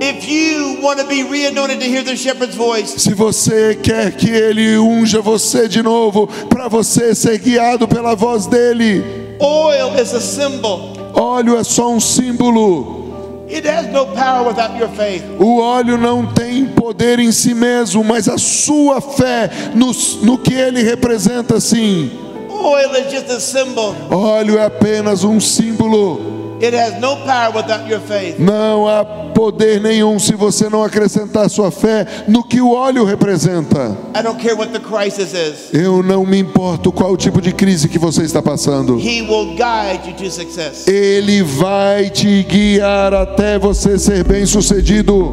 A: If you want to be reanointed to hear the shepherd's voice,
B: Se você quer que Ele unja você de novo, para você ser guiado pela voz dEle,
A: oil is a symbol.
B: óleo é só um símbolo.
A: It has no power without your faith.
B: O óleo não tem poder em si mesmo, mas a sua fé no que ele representa, sim.
A: Oil is just a symbol.
B: Óleo é apenas um símbolo.
A: It has no power without your faith.
B: Não há poder nenhum se você não acrescentar sua fé no que o óleo representa.
A: I don't care what the crisis is.
B: Eu não me importo qual tipo de crise que você está passando.
A: He will guide you to success.
B: Ele vai te guiar até você ser bem-sucedido.